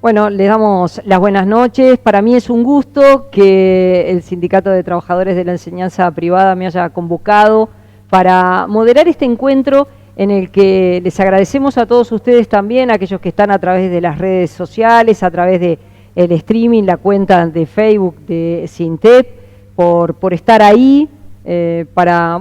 Bueno, les damos las buenas noches. Para mí es un gusto que el Sindicato de Trabajadores de la Enseñanza Privada me haya convocado para moderar este encuentro en el que les agradecemos a todos ustedes también, a aquellos que están a través de las redes sociales, a través de el streaming, la cuenta de Facebook de Sintep, por estar ahí, para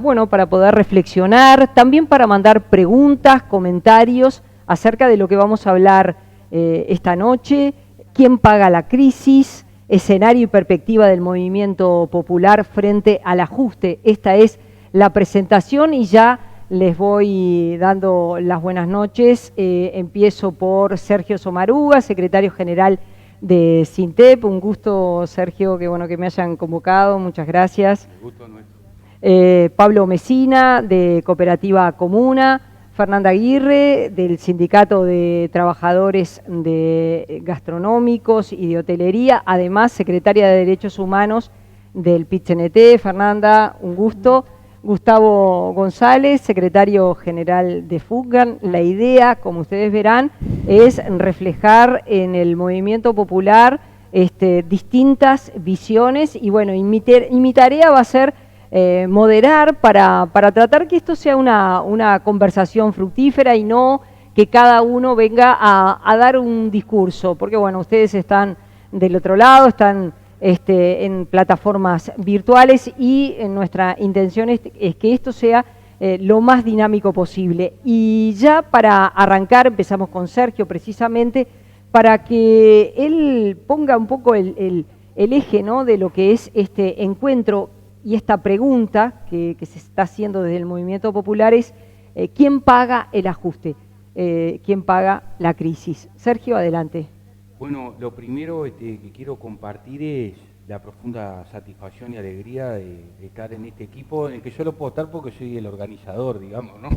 poder reflexionar, también para mandar preguntas, comentarios acerca de lo que vamos a hablar esta noche: quién paga la crisis, escenario y perspectiva del movimiento popular frente al ajuste. Esta es la presentación y ya les voy dando las buenas noches. Empiezo por Sergio Somaruga, secretario general de Sintep. Un gusto, Sergio, que me hayan convocado, muchas gracias. El gusto nuestro. Pablo Mesina, de Cooperativa Comuna. Fernanda Aguirre, del Sindicato de Trabajadores Gastronómicos y de Hotelería, además secretaria de Derechos Humanos del PIT-CNT. Fernanda, un gusto. Gustavo González, secretario general de FUCGAN. La idea, como ustedes verán, es reflejar en el movimiento popular distintas visiones y bueno, mi tarea va a ser moderar para tratar que esto sea una conversación fructífera y no que cada uno venga a dar un discurso, porque bueno, ustedes están del otro lado, están en plataformas virtuales y nuestra intención es que esto sea lo más dinámico posible. Y ya para arrancar empezamos con Sergio precisamente para que él ponga un poco el eje, ¿no?, de lo que es este encuentro. Y esta pregunta que se está haciendo desde el movimiento popular es ¿quién paga el ajuste? ¿Quién paga la crisis? Sergio, adelante. Bueno, lo primero que quiero compartir es la profunda satisfacción y alegría de estar en este equipo, en el que yo lo puedo estar porque soy el organizador, digamos, ¿no?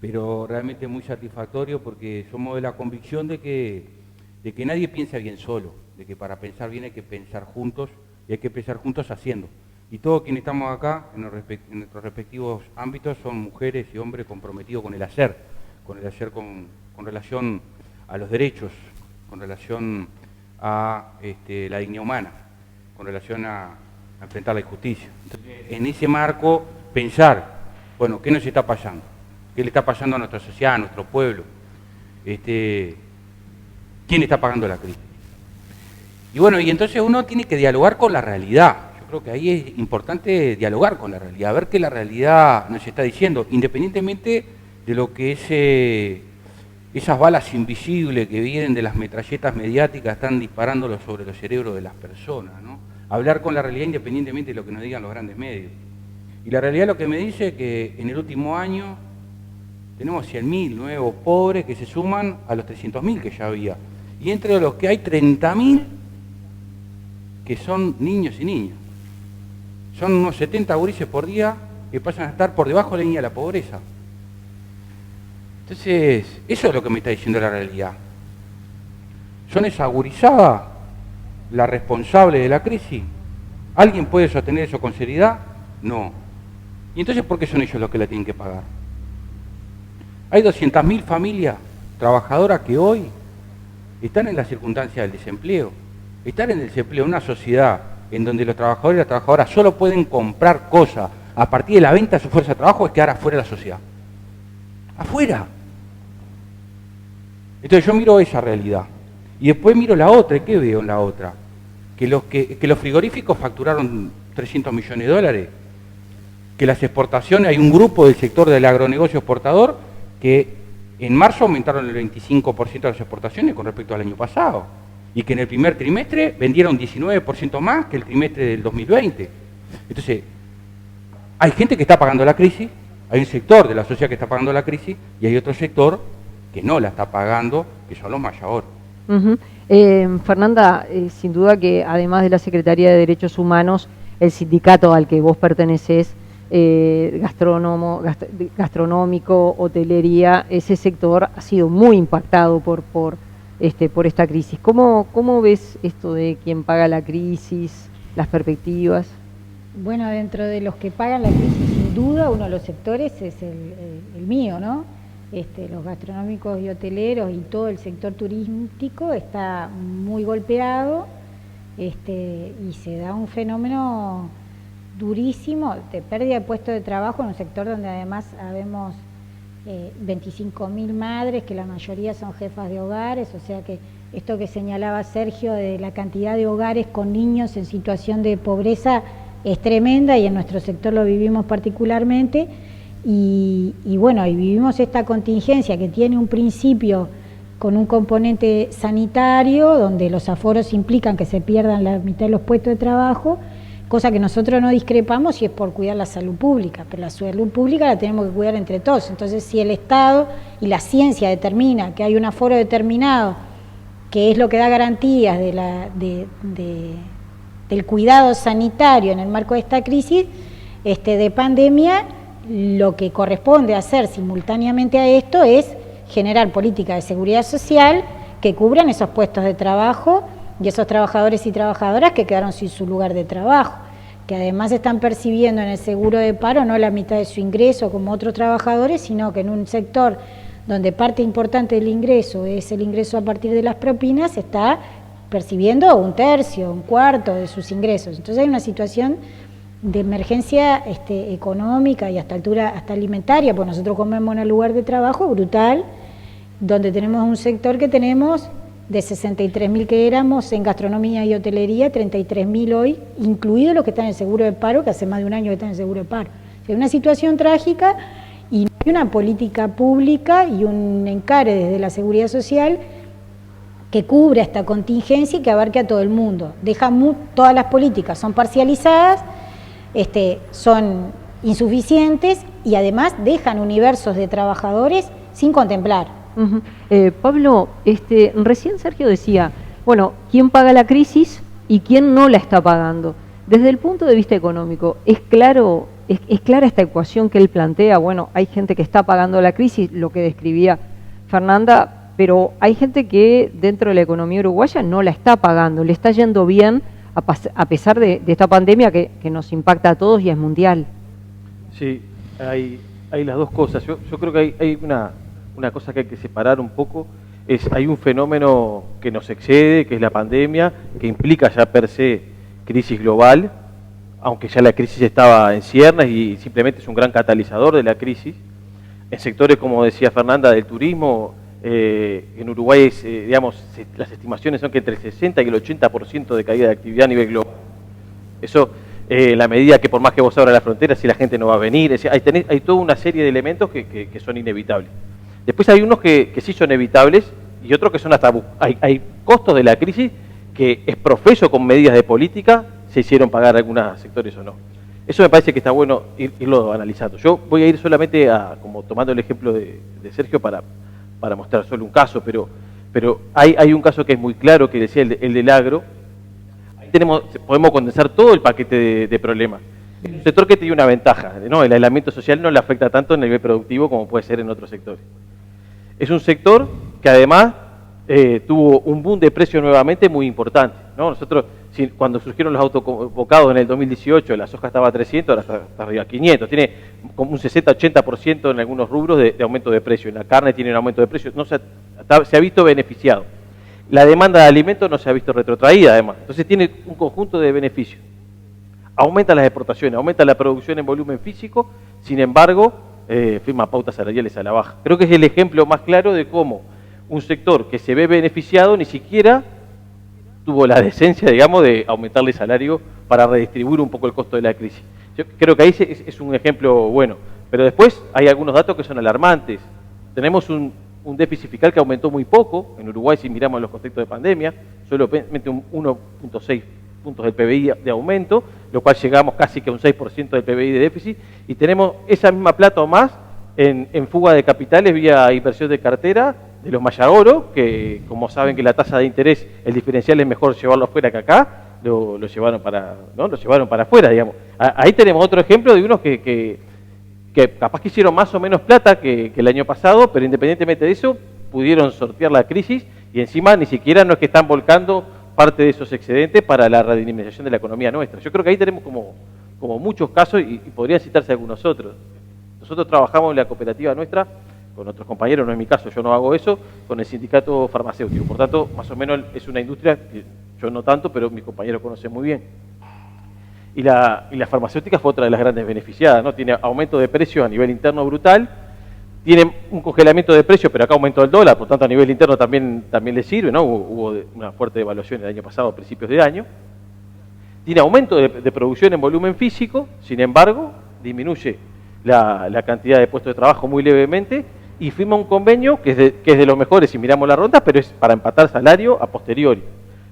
Pero realmente muy satisfactorio porque somos de la convicción de que nadie piensa bien solo, de que para pensar bien hay que pensar juntos y hay que pensar juntos haciendo. Y todos quienes estamos acá, en nuestros respectivos ámbitos, son mujeres y hombres comprometidos con el hacer con relación a los derechos, con relación a la dignidad humana, con relación a enfrentar la injusticia. Entonces, en ese marco, pensar, bueno, ¿qué nos está pasando? ¿Qué le está pasando a nuestra sociedad, a nuestro pueblo? ¿Quién está pagando la crisis? Y bueno, y entonces uno tiene que dialogar con la realidad. Creo que ahí es importante dialogar con la realidad, ver qué la realidad nos está diciendo, independientemente de lo que esas balas invisibles que vienen de las metralletas mediáticas están disparándolo sobre los cerebros de las personas, ¿no? Hablar con la realidad independientemente de lo que nos digan los grandes medios. Y la realidad lo que me dice es que en el último año tenemos 100.000 nuevos pobres que se suman a los 300.000 que ya había. Y entre los que hay 30.000 que son niños y niñas. Son unos 70 gurises por día que pasan a estar por debajo de la línea de la pobreza. Entonces, eso es lo que me está diciendo la realidad. ¿Son esa gurizada la responsable de la crisis? ¿Alguien puede sostener eso con seriedad? No. ¿Y entonces por qué son ellos los que la tienen que pagar? Hay 200.000 familias trabajadoras que hoy están en la circunstancia del desempleo. Están en el desempleo en una sociedad en donde los trabajadores y las trabajadoras solo pueden comprar cosas a partir de la venta de su fuerza de trabajo, es quedar afuera de la sociedad. ¡Afuera! Entonces yo miro esa realidad. Y después miro la otra, ¿y qué veo en la otra? Que los frigoríficos facturaron 300 millones de dólares, que las exportaciones, hay un grupo del sector del agronegocio exportador que en marzo aumentaron el 25% de las exportaciones con respecto al año pasado. Y que en el primer trimestre vendieron 19% más que el trimestre del 2020. Entonces, hay gente que está pagando la crisis, hay un sector de la sociedad que está pagando la crisis y hay otro sector que no la está pagando, que son los mayores. Fernanda, sin duda que además de la Secretaría de Derechos Humanos, el sindicato al que vos pertenecés, gastronómico, hotelería, ese sector ha sido muy impactado por esta crisis. ¿Cómo ves esto de quién paga la crisis, las perspectivas? Bueno, dentro de los que pagan la crisis, sin duda, uno de los sectores es el mío, ¿no? los gastronómicos y hoteleros y todo el sector turístico está muy golpeado, y se da un fenómeno durísimo de pérdida de puestos de trabajo en un sector donde además habemos 25.000 madres, que la mayoría son jefas de hogares, o sea que esto que señalaba Sergio de la cantidad de hogares con niños en situación de pobreza es tremenda, y en nuestro sector lo vivimos particularmente, y bueno, y vivimos esta contingencia que tiene un principio con un componente sanitario, donde los aforos implican que se pierdan la mitad de los puestos de trabajo, cosa que nosotros no discrepamos, y es por cuidar la salud pública, pero la salud pública la tenemos que cuidar entre todos. Entonces, si el Estado y la ciencia determina que hay un aforo determinado, que es lo que da garantías del cuidado sanitario en el marco de esta crisis de pandemia, lo que corresponde hacer simultáneamente a esto es generar políticas de seguridad social que cubran esos puestos de trabajo y esos trabajadores y trabajadoras que quedaron sin su lugar de trabajo, que además están percibiendo en el seguro de paro no la mitad de su ingreso como otros trabajadores, sino que en un sector donde parte importante del ingreso es el ingreso a partir de las propinas, está percibiendo un tercio, un cuarto de sus ingresos. Entonces hay una situación de emergencia económica y hasta alimentaria, porque nosotros comemos en el lugar de trabajo brutal, donde tenemos un sector que tenemos de 63.000 que éramos en gastronomía y hotelería, 33.000 hoy, incluidos los que están en el seguro de paro, que hace más de un año que están en el seguro de paro. O sea, una situación trágica, y no hay una política pública y un encare desde la seguridad social que cubra esta contingencia y que abarque a todo el mundo. Todas las políticas son parcializadas, son insuficientes, y además dejan universos de trabajadores sin contemplar. Pablo, recién Sergio decía, bueno, ¿quién paga la crisis y quién no la está pagando? Desde el punto de vista económico, ¿es clara esta ecuación que él plantea? Bueno, hay gente que está pagando la crisis, lo que describía Fernanda, pero hay gente que dentro de la economía uruguaya no la está pagando, le está yendo bien a pesar de esta pandemia que nos impacta a todos y es mundial. Sí, hay las dos cosas. Yo creo que hay una cosa que hay que separar un poco. Hay un fenómeno que nos excede, que es la pandemia, que implica ya per se crisis global, aunque ya la crisis estaba en ciernes y simplemente es un gran catalizador de la crisis. En sectores, como decía Fernanda, del turismo, en Uruguay, las estimaciones son que entre el 60 y el 80% de caída de actividad a nivel global. Eso, la medida que por más que vos abras la frontera, si la gente no va a venir, es decir, hay toda una serie de elementos que son inevitables. Después hay unos que sí son evitables y otros que son hasta... Hay costos de la crisis que es profeso con medidas de política se hicieron pagar algunos sectores o no. Eso me parece que está bueno irlo analizando. Yo voy a ir solamente como tomando el ejemplo de Sergio para mostrar solo un caso, pero hay un caso que es muy claro, que decía el del agro. Ahí podemos condensar todo el paquete de problemas. Es un sector que tiene una ventaja, ¿no? El aislamiento social no le afecta tanto en el nivel productivo como puede ser en otros sectores. Es un sector que además tuvo un boom de precios nuevamente muy importante, ¿no? Nosotros, cuando surgieron los autoconvocados en el 2018, la soja estaba a 300, ahora está arriba a 500. Tiene como un 60-80% en algunos rubros de aumento de precio. En la carne tiene un aumento de precio. Se ha visto beneficiado. La demanda de alimentos no se ha visto retrotraída, además. Entonces tiene un conjunto de beneficios. Aumenta las exportaciones, aumenta la producción en volumen físico, sin embargo, firma pautas salariales a la baja. Creo que es el ejemplo más claro de cómo un sector que se ve beneficiado ni siquiera tuvo la decencia, digamos, de aumentarle el salario para redistribuir un poco el costo de la crisis. Yo creo que ahí es un ejemplo bueno. Pero después hay algunos datos que son alarmantes. Tenemos un déficit fiscal que aumentó muy poco. En Uruguay, si miramos los contextos de pandemia, solamente un 1.6 puntos del PBI de aumento, lo cual llegamos casi que a un 6% del PBI de déficit, y tenemos esa misma plata o más en fuga de capitales vía inversión de cartera de los Mayagoro, que como saben que la tasa de interés, el diferencial es mejor llevarlo afuera que acá, lo llevaron para afuera, digamos. Ahí tenemos otro ejemplo de unos que capaz que hicieron más o menos plata que el año pasado, pero independientemente de eso, pudieron sortear la crisis, y encima ni siquiera no es que están volcando parte de esos excedentes para la redinamización de la economía nuestra. Yo creo que ahí tenemos como muchos casos, y podrían citarse algunos otros. Nosotros trabajamos en la cooperativa nuestra otros compañeros, no es mi caso, yo no hago eso, con el sindicato farmacéutico. Por tanto, más o menos es una industria que yo no tanto, pero mis compañeros conocen muy bien. Y la farmacéutica fue otra de las grandes beneficiadas, ¿no? Tiene aumento de precios a nivel interno brutal, tiene un congelamiento de precios, pero acá aumentó el dólar, por tanto a nivel interno también le sirve, ¿no? Hubo una fuerte devaluación el año pasado, a principios de año. Tiene aumento de producción en volumen físico, sin embargo, disminuye la cantidad de puestos de trabajo muy levemente y firma un convenio que es de los mejores si miramos la ronda, pero es para empatar salario a posteriori.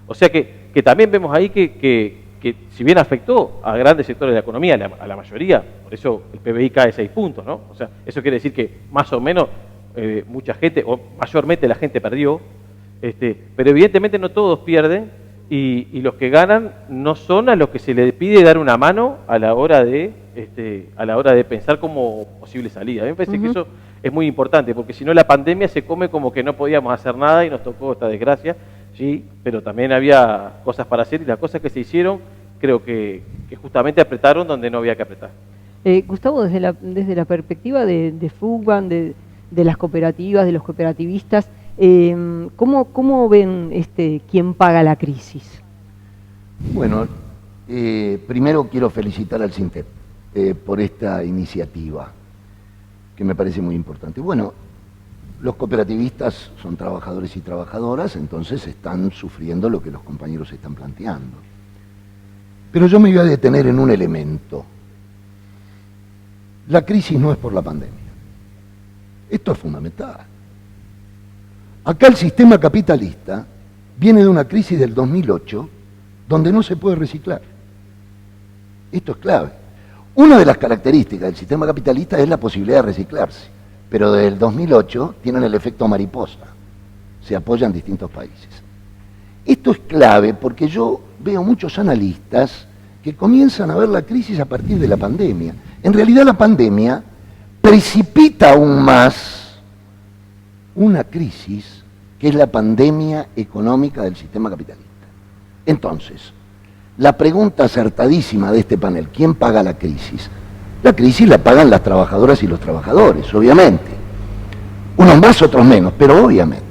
O sea que también vemos ahí que si bien afectó a grandes sectores de la economía, a la mayoría, por eso el PBI cae 6 puntos, ¿no? O sea, eso quiere decir que más o menos mucha gente, o mayormente la gente perdió, pero evidentemente no todos pierden y los que ganan no son a los que se les pide dar una mano a la hora de pensar como posible salida. A mí me parece que eso es muy importante, porque si no la pandemia se come como que no podíamos hacer nada y nos tocó esta desgracia. Sí, pero también había cosas para hacer y las cosas que se hicieron creo que justamente apretaron donde no había que apretar. Gustavo, desde la perspectiva de FUGAN, de las cooperativas, de los cooperativistas, ¿cómo ven quién paga la crisis? Bueno, primero quiero felicitar al SINTEP por esta iniciativa, que me parece muy importante. Bueno, los cooperativistas son trabajadores y trabajadoras, entonces están sufriendo lo que los compañeros están planteando. Pero yo me voy a detener en un elemento. La crisis no es por la pandemia. Esto es fundamental. Acá el sistema capitalista viene de una crisis del 2008 donde no se puede reciclar. Esto es clave. Una de las características del sistema capitalista es la posibilidad de reciclarse. Pero desde el 2008 tienen el efecto mariposa, se apoyan distintos países. Esto es clave porque yo veo muchos analistas que comienzan a ver la crisis a partir de la pandemia. En realidad la pandemia precipita aún más una crisis que es la pandemia económica del sistema capitalista. Entonces, la pregunta acertadísima de este panel, ¿quién paga la crisis? La crisis la pagan las trabajadoras y los trabajadores, obviamente. Unos más, otros menos, pero obviamente.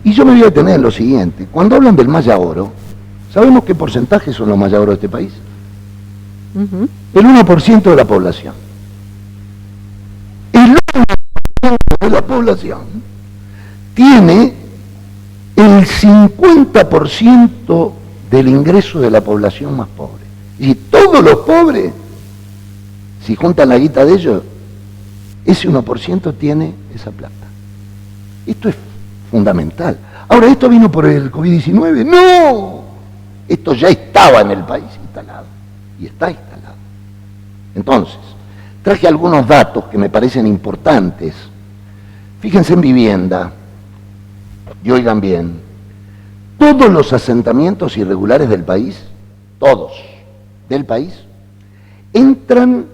Y yo me voy a detener en lo siguiente. Cuando hablan del malla oro, ¿sabemos qué porcentaje son los malla oro de este país? El 1% de la población. El 1% de la población tiene el 50% del ingreso de la población más pobre. Y todos los pobres, si juntan la guita de ellos, ese 1% tiene esa plata. Esto es fundamental. Ahora, ¿esto vino por el COVID-19? ¡No! Esto ya estaba en el país instalado. Y está instalado. Entonces, traje algunos datos que me parecen importantes. Fíjense en vivienda, y oigan bien, todos los asentamientos irregulares del país, todos del país, entran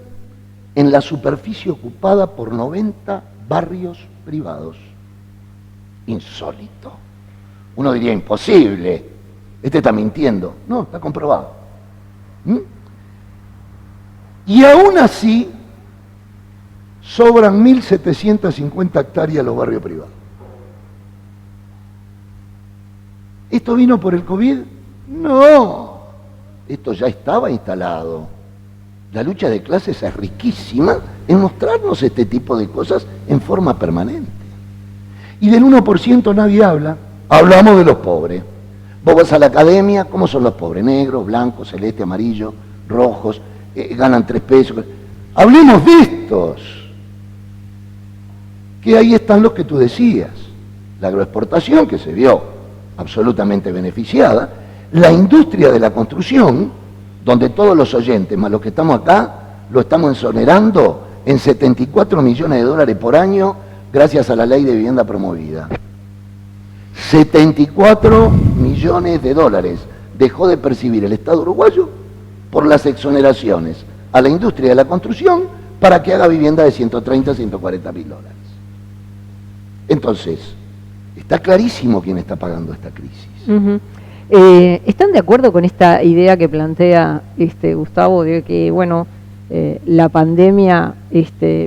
en la superficie ocupada por 90 barrios privados. Insólito. Uno diría imposible. Este está mintiendo. No, está comprobado. Y aún así, sobran 1.750 hectáreas los barrios privados. ¿Esto vino por el COVID? No. Esto ya estaba instalado. La lucha de clases es riquísima en mostrarnos este tipo de cosas en forma permanente. Y del 1% nadie habla. Hablamos de los pobres. Vos vas a la academia, ¿cómo son los pobres? Negros, blancos, celeste, amarillo, rojos, ganan 3 pesos. Hablemos de estos. Que ahí están los que tú decías. La agroexportación, que se vio absolutamente beneficiada. La industria de la construcción, donde todos los oyentes, más los que estamos acá, lo estamos exonerando en 74 millones de dólares por año gracias a la ley de vivienda promovida. 74 millones de dólares dejó de percibir el Estado uruguayo por las exoneraciones a la industria de la construcción para que haga vivienda de 130 a 140 mil dólares. Entonces, está clarísimo quién está pagando esta crisis. ¿Están de acuerdo con esta idea que plantea Gustavo de que, bueno, la pandemia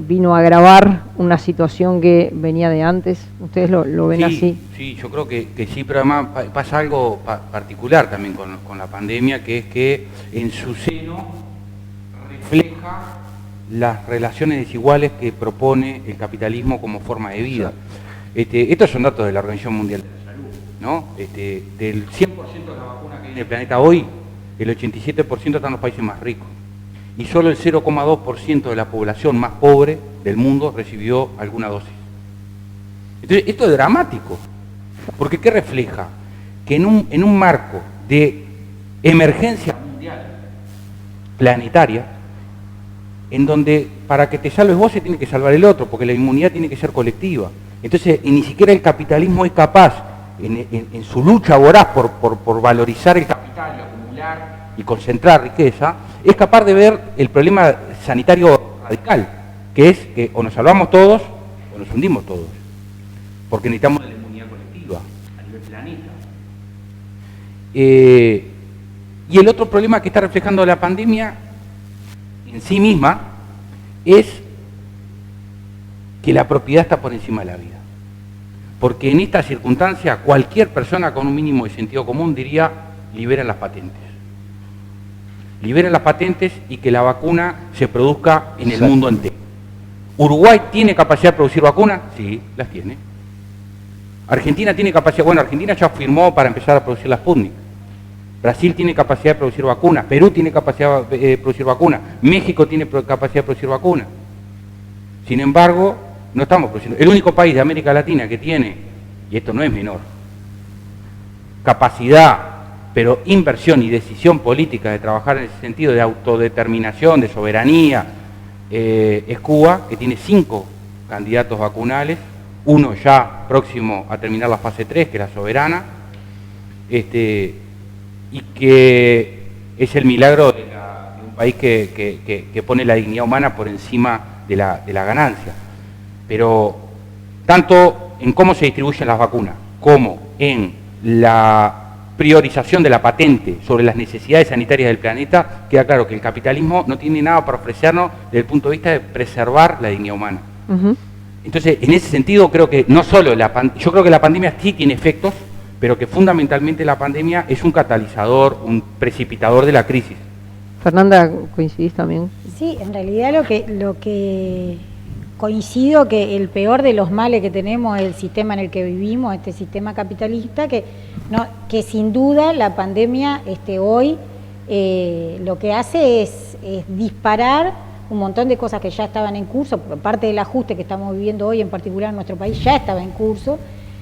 vino a agravar una situación que venía de antes. ¿Ustedes lo ven así? Sí, yo creo que sí, pero además pasa algo particular también con la pandemia, que es que en su seno refleja las relaciones desiguales que propone el capitalismo como forma de vida. Estos son datos de la Organización Mundial de la Salud, ¿no? Del 100% de la vacuna que hay en el planeta hoy, el 87% está en los países más ricos. Y solo el 0,2% de la población más pobre del mundo recibió alguna dosis. Entonces, esto es dramático, porque ¿qué refleja? Que en un marco de emergencia mundial, planetaria, en donde para que te salves vos se tiene que salvar el otro, porque la inmunidad tiene que ser colectiva. Entonces, ni siquiera el capitalismo es capaz, en su lucha voraz por valorizar el capital, acumular y concentrar riqueza, es capaz de ver el problema sanitario radical, que es que o nos salvamos todos o nos hundimos todos, porque necesitamos de la inmunidad colectiva a nivel planeta. Y el otro problema que está reflejando la pandemia en sí misma es que la propiedad está por encima de la vida. Porque en esta circunstancia cualquier persona con un mínimo de sentido común diría: liberen las patentes. Liberen las patentes y que la vacuna se produzca en el mundo entero. ¿Uruguay tiene capacidad de producir vacunas? Sí, las tiene. ¿Argentina tiene capacidad? Bueno, Argentina ya firmó para empezar a producir la Sputnik. Brasil tiene capacidad de producir vacunas. Perú tiene capacidad de producir vacunas. México tiene capacidad de producir vacunas. Sin embargo, no estamos produciendo. El único país de América Latina que tiene, y esto no es menor, capacidad, pero inversión y decisión política de trabajar en ese sentido de autodeterminación, de soberanía, es Cuba, que tiene 5 candidatos vacunales, uno ya próximo a terminar la fase 3, que es la soberana, y que es el milagro de un país que pone la dignidad humana por encima de la ganancia. Pero tanto en cómo se distribuyen las vacunas como en la priorización de la patente sobre las necesidades sanitarias del planeta, queda claro que el capitalismo no tiene nada para ofrecernos desde el punto de vista de preservar la dignidad humana. Entonces, en ese sentido, creo que no solo yo creo que la pandemia sí tiene efectos, pero que fundamentalmente la pandemia es un catalizador, un precipitador de la crisis. Fernanda, ¿coincidís también? Sí, en realidad lo que coincido que el peor de los males que tenemos es el sistema en el que vivimos, este sistema capitalista, que sin duda la pandemia hoy lo que hace es disparar un montón de cosas que ya estaban en curso, parte del ajuste que estamos viviendo hoy, en particular en nuestro país, ya estaba en curso.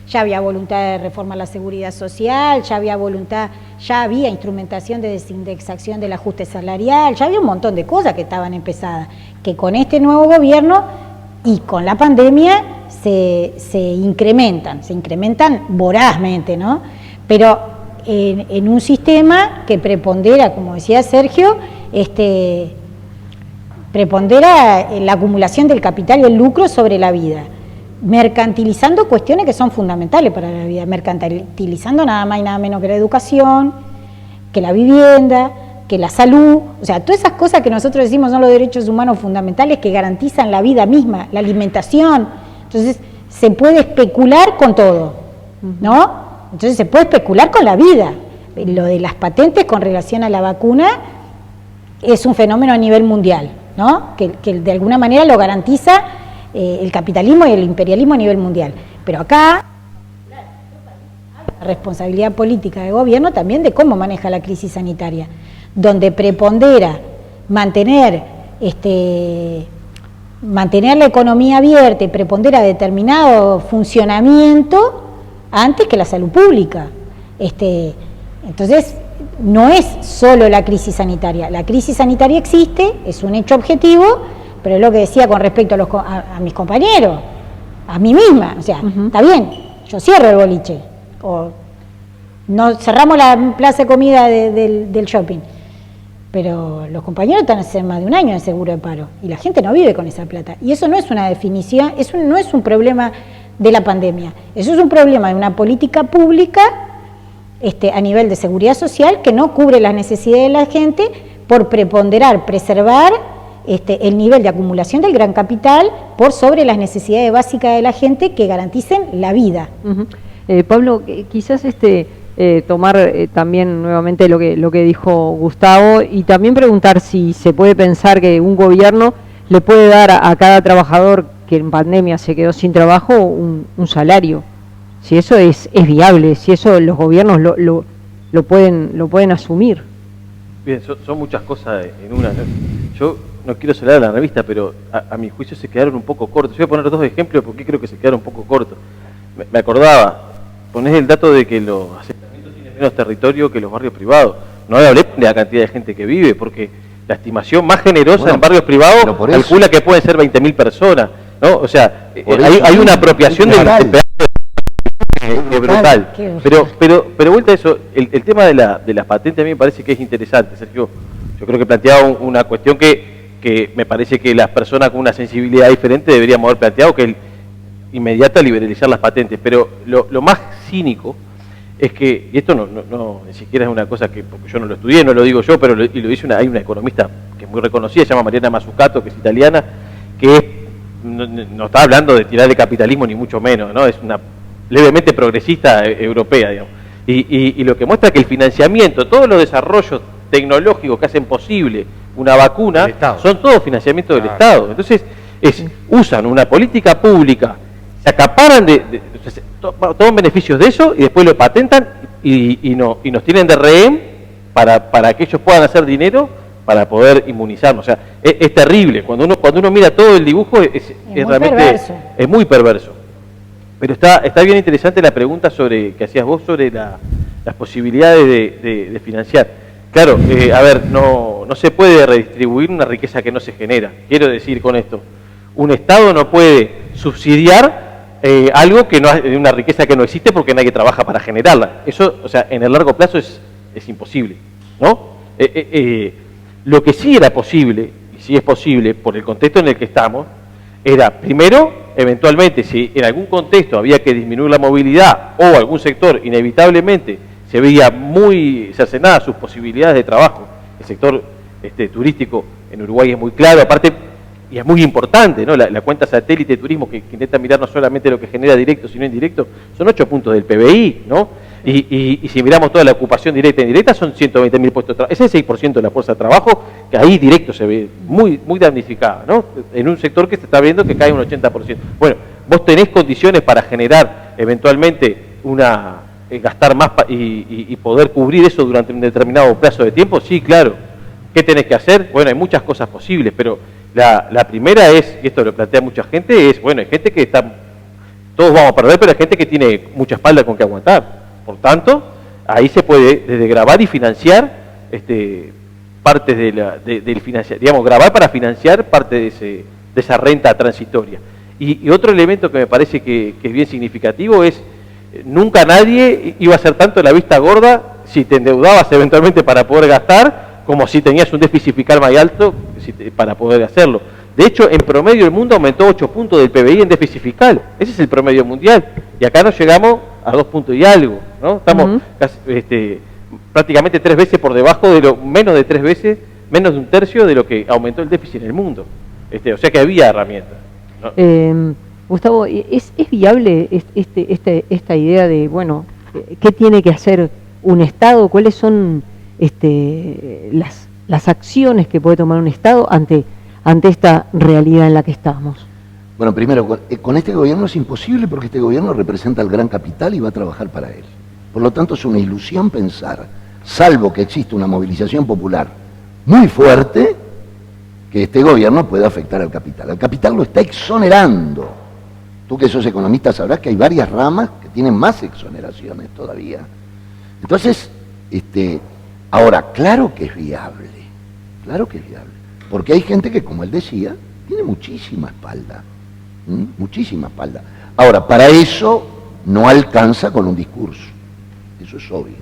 Ya había voluntad de reformar la seguridad social, ya había instrumentación de desindexación del ajuste salarial, ya había un montón de cosas que estaban empezadas, que con este nuevo gobierno y con la pandemia se incrementan vorazmente, ¿no? Pero en un sistema que prepondera, como decía Sergio, prepondera la acumulación del capital y el lucro sobre la vida, mercantilizando cuestiones que son fundamentales para la vida, mercantilizando nada más y nada menos que la educación, que la vivienda, que la salud, o sea, todas esas cosas que nosotros decimos son los derechos humanos fundamentales que garantizan la vida misma, la alimentación. Entonces, se puede especular con todo, ¿no? Entonces, se puede especular con la vida. Lo de las patentes con relación a la vacuna es un fenómeno a nivel mundial, ¿no? Que de alguna manera lo garantiza el capitalismo y el imperialismo a nivel mundial. Pero acá la responsabilidad política de gobierno también de cómo maneja la crisis sanitaria, donde prepondera mantener la economía abierta y prepondera determinado funcionamiento antes que la salud pública. Entonces, no es solo la crisis sanitaria existe, es un hecho objetivo, pero es lo que decía con respecto a mis compañeros, a mí misma, o sea, está bien, yo cierro el boliche, o no cerramos la plaza de comida del shopping, pero los compañeros están hace más de un año en seguro de paro, y la gente no vive con esa plata, y eso no es una definición, eso no es un problema de la pandemia, eso es un problema de una política pública a nivel de seguridad social que no cubre las necesidades de la gente por preponderar, preservar el nivel de acumulación del gran capital por sobre las necesidades básicas de la gente que garanticen la vida. Pablo, quizás tomar también nuevamente lo que dijo Gustavo y también preguntar si se puede pensar que un gobierno le puede dar a cada trabajador que en pandemia se quedó sin trabajo un salario. Si eso es viable, si eso los gobiernos lo pueden asumir. Bien, son muchas cosas en una. Yo no quiero salir de la revista, pero a mi juicio se quedaron un poco cortos. Yo voy a poner 2 ejemplos porque creo que se quedaron un poco cortos. Me acordaba, ponés el dato de que los asentamientos tienen menos territorio que los barrios privados. No hablé de la cantidad de gente que vive, porque la estimación más generosa en barrios privados calcula que pueden ser 20.000 personas, ¿no? O sea, hay una apropiación del pedazo brutal. Pero vuelta a eso, el tema de las patentes a mí me parece que es interesante, Sergio. Yo creo que planteaba una cuestión que me parece que las personas con una sensibilidad diferente deberíamos haber planteado, que es inmediata liberalizar las patentes. Pero lo más cínico es que, y esto no ni siquiera es una cosa que, porque yo no lo estudié, no lo digo yo, pero lo dice hay una economista que es muy reconocida, se llama Mariana Mazzucato, que es italiana, que no está hablando de tirar de capitalismo ni mucho menos, ¿no? Es una levemente progresista europea, digamos. Y lo que muestra que el financiamiento, todos los desarrollos tecnológicos que hacen posible una vacuna, son todos financiamiento del Estado. Entonces, usan una política pública, se acaparan toman beneficios de eso y después lo patentan y nos tienen de rehén para que ellos puedan hacer dinero para poder inmunizarnos. O sea, es terrible. Cuando uno mira todo el dibujo, es realmente perverso. Es muy perverso. Pero está bien interesante la pregunta que hacías vos sobre las posibilidades de financiar. Claro, a ver, no se puede redistribuir una riqueza que no se genera. Quiero decir con esto, un Estado no puede subsidiar algo que no es una riqueza que no existe porque nadie trabaja para generarla. Eso, o sea, en el largo plazo es imposible, ¿no? Lo que sí era posible, y sí es posible por el contexto en el que estamos, era, primero, eventualmente, si en algún contexto había que disminuir la movilidad o algún sector inevitablemente se veía muy cercenadas sus posibilidades de trabajo. El sector turístico en Uruguay es muy claro, aparte, y es muy importante, ¿no? La cuenta satélite de turismo que intenta mirar no solamente lo que genera directo, sino indirecto, son 8 puntos del PBI, ¿no? Y si miramos toda la ocupación directa e indirecta, son 120.000 puestos de trabajo. Ese es el 6% de la fuerza de trabajo, que ahí directo se ve muy damnificada, ¿no? En un sector que se está viendo que cae un 80%. Bueno, vos tenés condiciones para generar eventualmente gastar más y poder cubrir eso durante un determinado plazo de tiempo. Sí, claro. ¿Qué tenés que hacer? Bueno, hay muchas cosas posibles, pero la primera es, y esto lo plantea mucha gente, es, bueno, hay gente que todos vamos a perder, pero hay gente que tiene mucha espalda con que aguantar. Por tanto, ahí se puede desde grabar y financiar partes del financiar, digamos, grabar para financiar parte de esa renta transitoria. Y otro elemento que me parece que es bien significativo es, nunca nadie iba a hacer tanto la vista gorda si te endeudabas eventualmente para poder gastar, como si tenías un déficit fiscal más alto para poder hacerlo. De hecho, en promedio el mundo aumentó 8 puntos del PBI en déficit fiscal. Ese es el promedio mundial. Y acá nos llegamos a 2 puntos y algo, ¿no? Estamos casi, prácticamente 3 veces por debajo menos de 3 veces, menos de un tercio de lo que aumentó el déficit en el mundo. O sea que había herramientas, ¿no? Gustavo, ¿es viable esta idea de, bueno, qué tiene que hacer un Estado? ¿Cuáles son las acciones que puede tomar un Estado ante esta realidad en la que estamos? Bueno, primero, con este gobierno es imposible porque este gobierno representa al gran capital y va a trabajar para él. Por lo tanto, es una ilusión pensar, salvo que exista una movilización popular muy fuerte, que este gobierno pueda afectar al capital. Al capital lo está exonerando. Tú que sos economista sabrás que hay varias ramas que tienen más exoneraciones todavía. Entonces, ahora, claro que es viable, porque hay gente que, como él decía, tiene muchísima espalda, muchísima espalda. Ahora, para eso no alcanza con un discurso, eso es obvio.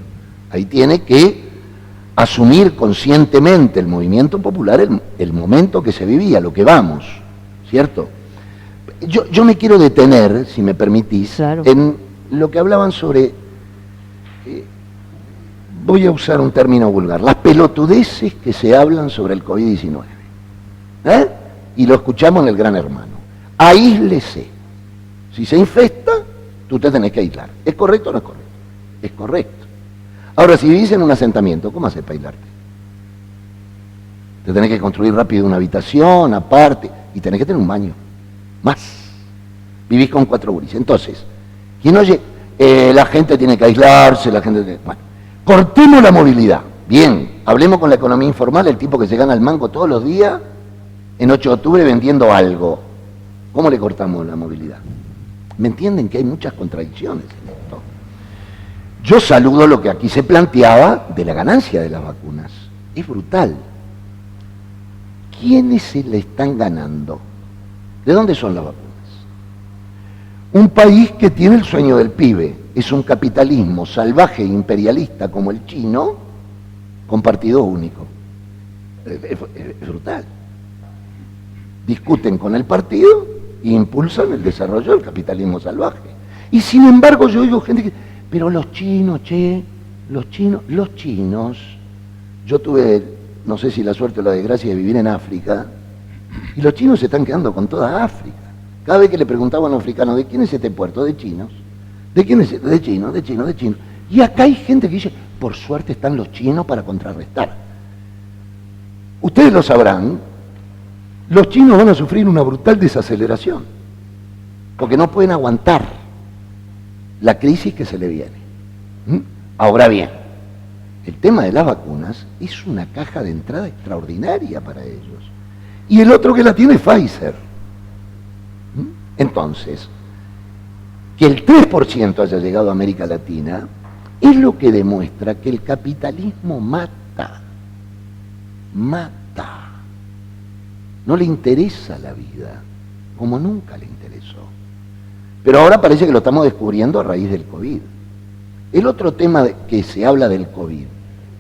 Ahí tiene que asumir conscientemente el movimiento popular el momento que se vivía, lo que vamos, ¿cierto? Yo me quiero detener, si me permitís, claro, en lo que hablaban sobre, voy a usar un término vulgar, las pelotudeces que se hablan sobre el COVID-19. ¿eh? Y lo escuchamos en el Gran Hermano. Aíslese. Si se infesta, tú te tenés que aislar. ¿Es correcto o no es correcto? Es correcto. Ahora, si vivís en un asentamiento, ¿cómo haces para aislarte? Te tenés que construir rápido una habitación aparte y tenés que tener un baño. Más. Vivís con 4 guris. Entonces, ¿quién oye? La gente tiene que aislarse, la gente tiene... Bueno, cortemos la movilidad. Bien, hablemos con la economía informal, el tipo que se gana el mango todos los días, en 8 de octubre vendiendo algo. ¿Cómo le cortamos la movilidad? ¿Me entienden que hay muchas contradicciones en esto? Yo saludo lo que aquí se planteaba de la ganancia de las vacunas. Es brutal. ¿Quiénes se le están ganando? ¿De dónde son las vacunas? Un país que tiene el sueño del pibe, es un capitalismo salvaje e imperialista como el chino, con partido único. Es brutal. Discuten con el partido e impulsan el desarrollo del capitalismo salvaje. Y sin embargo yo oigo gente que, pero los chinos, los chinos, yo tuve, no sé si la suerte o la desgracia de vivir en África, y los chinos se están quedando con toda África. Cada vez que le preguntaban a un africano, ¿de quién es este puerto? De chinos. ¿De quién es este? De chinos, de chinos, de chinos. Y acá hay gente que dice, por suerte están los chinos para contrarrestar. Ustedes lo sabrán, los chinos van a sufrir una brutal desaceleración, porque no pueden aguantar la crisis que se le viene. Ahora bien, el tema de las vacunas es una caja de entrada extraordinaria para ellos. Y el otro que la tiene es Pfizer. Entonces, que el 3% haya llegado a América Latina es lo que demuestra que el capitalismo mata. No le interesa la vida, como nunca le interesó. Pero ahora parece que lo estamos descubriendo a raíz del COVID. El otro tema que se habla del COVID,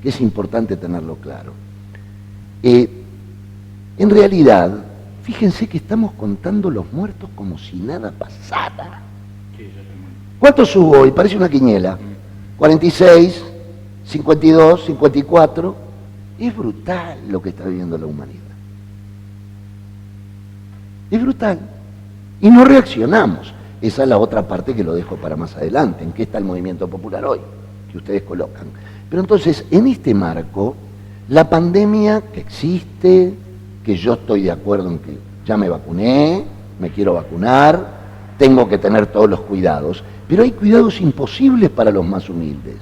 que es importante tenerlo claro, en realidad, fíjense que estamos contando los muertos como si nada pasara. ¿Cuántos hubo hoy? Parece una quiniela. 46, 52, 54. Es brutal lo que está viviendo la humanidad. Es brutal. Y no reaccionamos. Esa es la otra parte que lo dejo para más adelante. ¿En qué está el movimiento popular hoy? Que ustedes colocan. Pero entonces, en este marco, la pandemia que existe, que yo estoy de acuerdo en que ya me vacuné, me quiero vacunar, tengo que tener todos los cuidados, pero hay cuidados imposibles para los más humildes.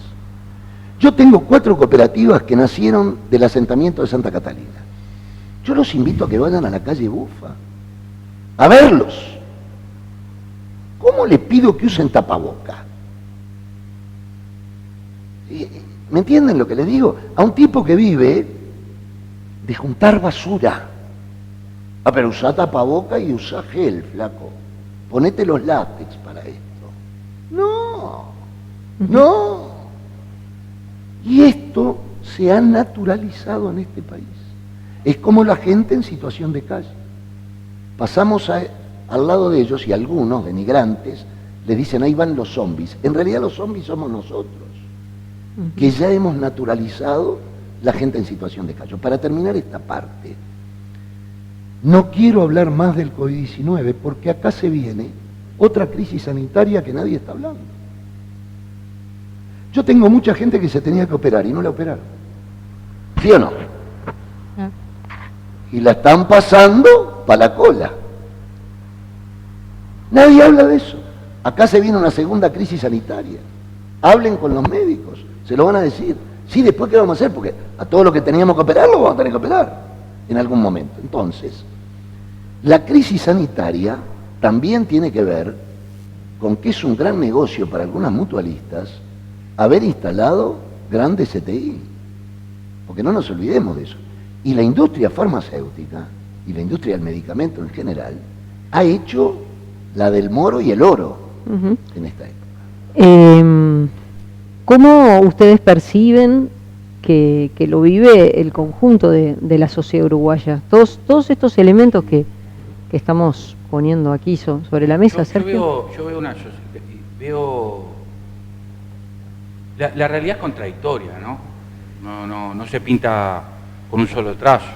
Yo tengo 4 cooperativas que nacieron del asentamiento de Santa Catalina. Yo los invito a que vayan a la calle Bufa, a verlos. ¿Cómo le pido que usen tapaboca? ¿Me entienden lo que les digo? A un tipo que vive de juntar basura. Pero usá tapaboca y usá gel, flaco. Ponete los látex para esto. No. Y esto se ha naturalizado en este país. Es como la gente en situación de calle. Pasamos al lado de ellos y algunos denigrantes les dicen, ahí van los zombies. En realidad los zombies somos nosotros, que ya hemos naturalizado la gente en situación de calle. Para terminar esta parte, no quiero hablar más del COVID-19 porque acá se viene otra crisis sanitaria que nadie está hablando. Yo tengo mucha gente que se tenía que operar y no la operaron. ¿Sí o no? Y la están pasando para la cola. Nadie habla de eso. Acá se viene una segunda crisis sanitaria. Hablen con los médicos, se lo van a decir. Sí, después ¿qué vamos a hacer? Porque a todo lo que teníamos que operar lo vamos a tener que operar en algún momento. Entonces, la crisis sanitaria también tiene que ver con que es un gran negocio para algunas mutualistas haber instalado grandes CTI. Porque no nos olvidemos de eso. Y la industria farmacéutica y la industria del medicamento en general ha hecho la del moro y el oro en esta época. ¿Cómo ustedes perciben que lo vive el conjunto de la sociedad uruguaya? Todos estos elementos que estamos poniendo aquí sobre la mesa, Sergio. Yo veo la realidad es contradictoria, ¿no? No se pinta con un solo trazo.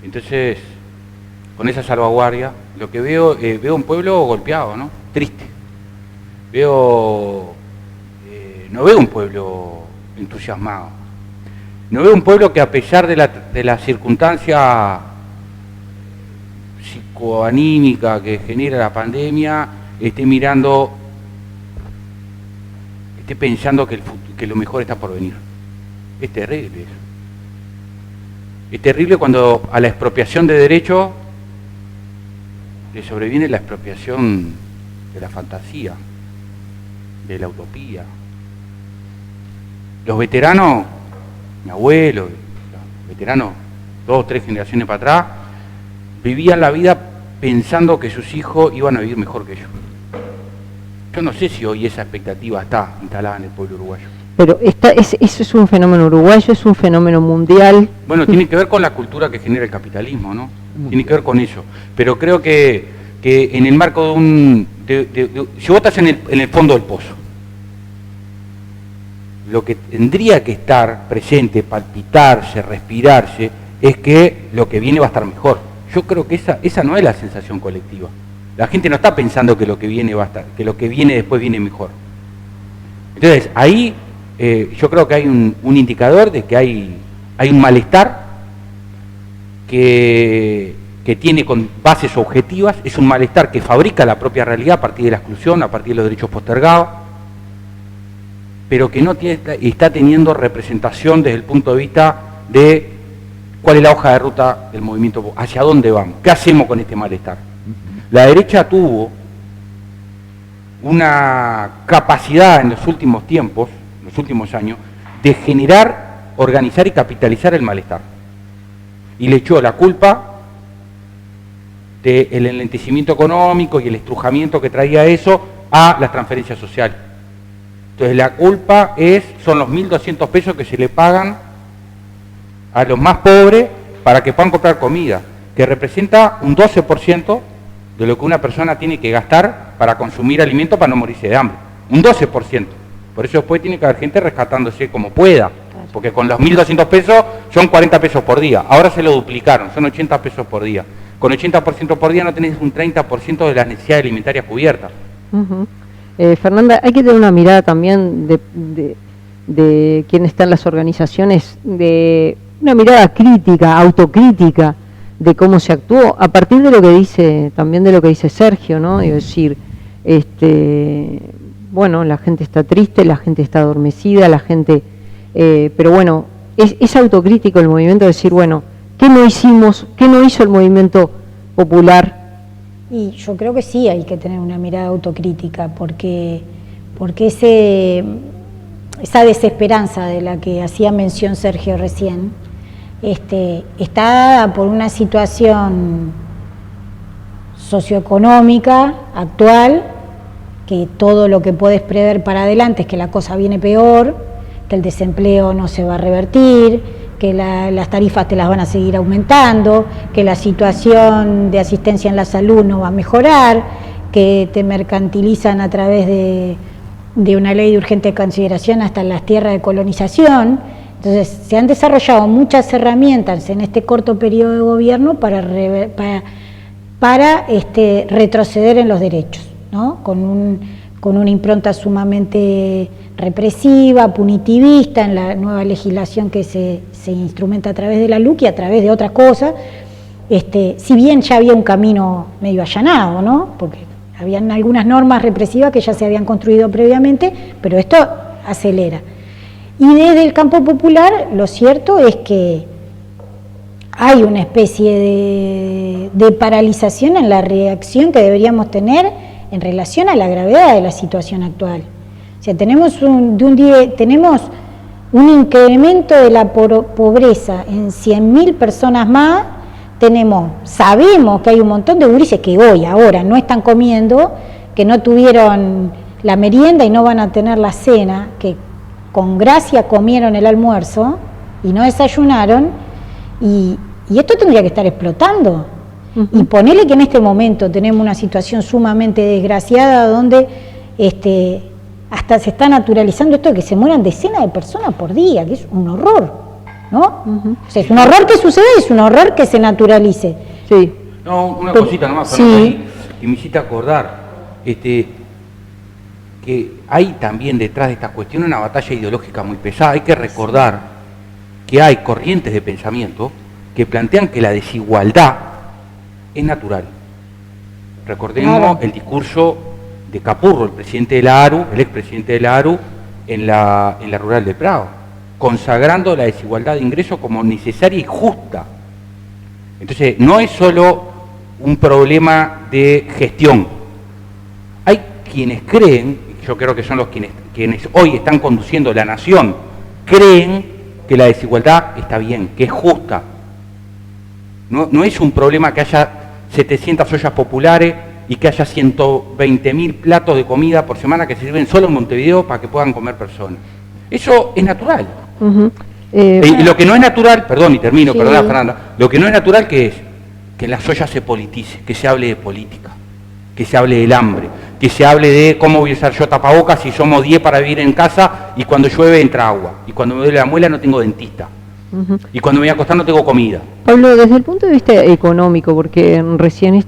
Entonces, con esa salvaguardia, lo que veo un pueblo golpeado, ¿no? Triste. No veo un pueblo entusiasmado. No veo un pueblo que, a pesar de la circunstancia psicoanímica que genera la pandemia, esté pensando que lo mejor está por venir. Es terrible eso. Es terrible cuando a la expropiación de derechos le sobreviene la expropiación de la fantasía, de la utopía. Los veteranos, mi abuelo, los veteranos 2 o 3 generaciones para atrás, vivían la vida pensando que sus hijos iban a vivir mejor que ellos. Yo no sé si hoy esa expectativa está instalada en el pueblo uruguayo. Pero eso es un fenómeno uruguayo, es un fenómeno mundial. Bueno, tiene que ver con la cultura que genera el capitalismo, ¿no? Tiene que ver con eso. Pero creo que en el marco si vos estás en el fondo del pozo, lo que tendría que estar presente, palpitarse, respirarse, es que lo que viene va a estar mejor. Yo creo que esa no es la sensación colectiva. La gente no está pensando que lo que viene que lo que viene después viene mejor. Entonces, ahí yo creo que hay un indicador de que hay un malestar que tiene con bases objetivas, es un malestar que fabrica la propia realidad a partir de la exclusión, a partir de los derechos postergados, pero que no está teniendo representación desde el punto de vista de cuál es la hoja de ruta del movimiento, hacia dónde vamos, qué hacemos con este malestar. La derecha tuvo una capacidad en los últimos tiempos, en los últimos años, de generar, organizar y capitalizar el malestar. Y le echó la culpa del enlentecimiento económico y el estrujamiento que traía eso a las transferencias sociales. Entonces la culpa son los 1.200 pesos que se le pagan a los más pobres para que puedan comprar comida, que representa un 12% de lo que una persona tiene que gastar para consumir alimentos para no morirse de hambre. Un 12%. Por eso después tiene que haber gente rescatándose como pueda, porque con los 1.200 pesos son 40 pesos por día. Ahora se lo duplicaron, son 80 pesos por día. Con 80% por día no tenés un 30% de las necesidades alimentarias cubiertas. Fernanda, hay que tener una mirada también de quién está en las organizaciones, de una mirada crítica, autocrítica de cómo se actuó, a partir de lo que dice, también de lo que dice Sergio, ¿no? Es decir, bueno, la gente está triste, la gente está adormecida, la gente, pero bueno, es autocrítico el movimiento de decir, bueno, ¿qué no hicimos? ¿Qué no hizo el movimiento popular? Y yo creo que sí hay que tener una mirada autocrítica, porque esa desesperanza de la que hacía mención Sergio recién, está dada por una situación socioeconómica actual, que todo lo que puedes prever para adelante es que la cosa viene peor, que el desempleo no se va a revertir, que las tarifas te las van a seguir aumentando, que la situación de asistencia en la salud no va a mejorar, que te mercantilizan a través de una ley de urgente consideración hasta las tierras de colonización. Entonces, se han desarrollado muchas herramientas en este corto periodo de gobierno para retroceder en los derechos, ¿no? Con una impronta sumamente represiva, punitivista en la nueva legislación que se instrumenta a través de la LUC y a través de otras cosas, si bien ya había un camino medio allanado, ¿no? Porque habían algunas normas represivas que ya se habían construido previamente, pero esto acelera. Y desde el campo popular, lo cierto es que hay una especie de paralización en la reacción que deberíamos tener en relación a la gravedad de la situación actual. O sea, tenemos un incremento de la pobreza en 100.000 personas más, sabemos que hay un montón de gurises que ahora no están comiendo, que no tuvieron la merienda y no van a tener la cena, que con gracia comieron el almuerzo y no desayunaron, y esto tendría que estar explotando. Y ponele que en este momento tenemos una situación sumamente desgraciada donde hasta se está naturalizando esto de que se mueran decenas de personas por día, que es un horror, ¿no? O sea, es un horror que suceda y es un horror que se naturalice. Sí. No, una Pero, cosita nomás, sí. Fernanda, ahí, que me hiciste acordar, que hay también detrás de esta cuestión una batalla ideológica muy pesada. Hay que recordar que hay corrientes de pensamiento que plantean que la desigualdad es natural. Recordemos el discurso de Capurro, el presidente de la ARU, el expresidente de la ARU, en la Rural de Prado, consagrando la desigualdad de ingresos como necesaria y justa. Entonces, no es solo un problema de gestión. Hay quienes creen, yo creo que son los quienes hoy están conduciendo la nación, creen que la desigualdad está bien, que es justa. No es un problema que haya 700 ollas populares y que haya 120.000 platos de comida por semana que se sirven solo en Montevideo para que puedan comer personas. Eso es natural. Y lo que no es natural, perdón, y termino, Sí. perdona Fernanda, lo que no es natural que es que en las ollas se politice, que se hable de política, que se hable del hambre, que se hable de cómo voy a usar yo tapabocas si somos 10 para vivir en casa y cuando llueve entra agua, y cuando me duele la muela no tengo dentista, y cuando me voy a acostar no tengo comida. Pablo, desde el punto de vista económico, porque recién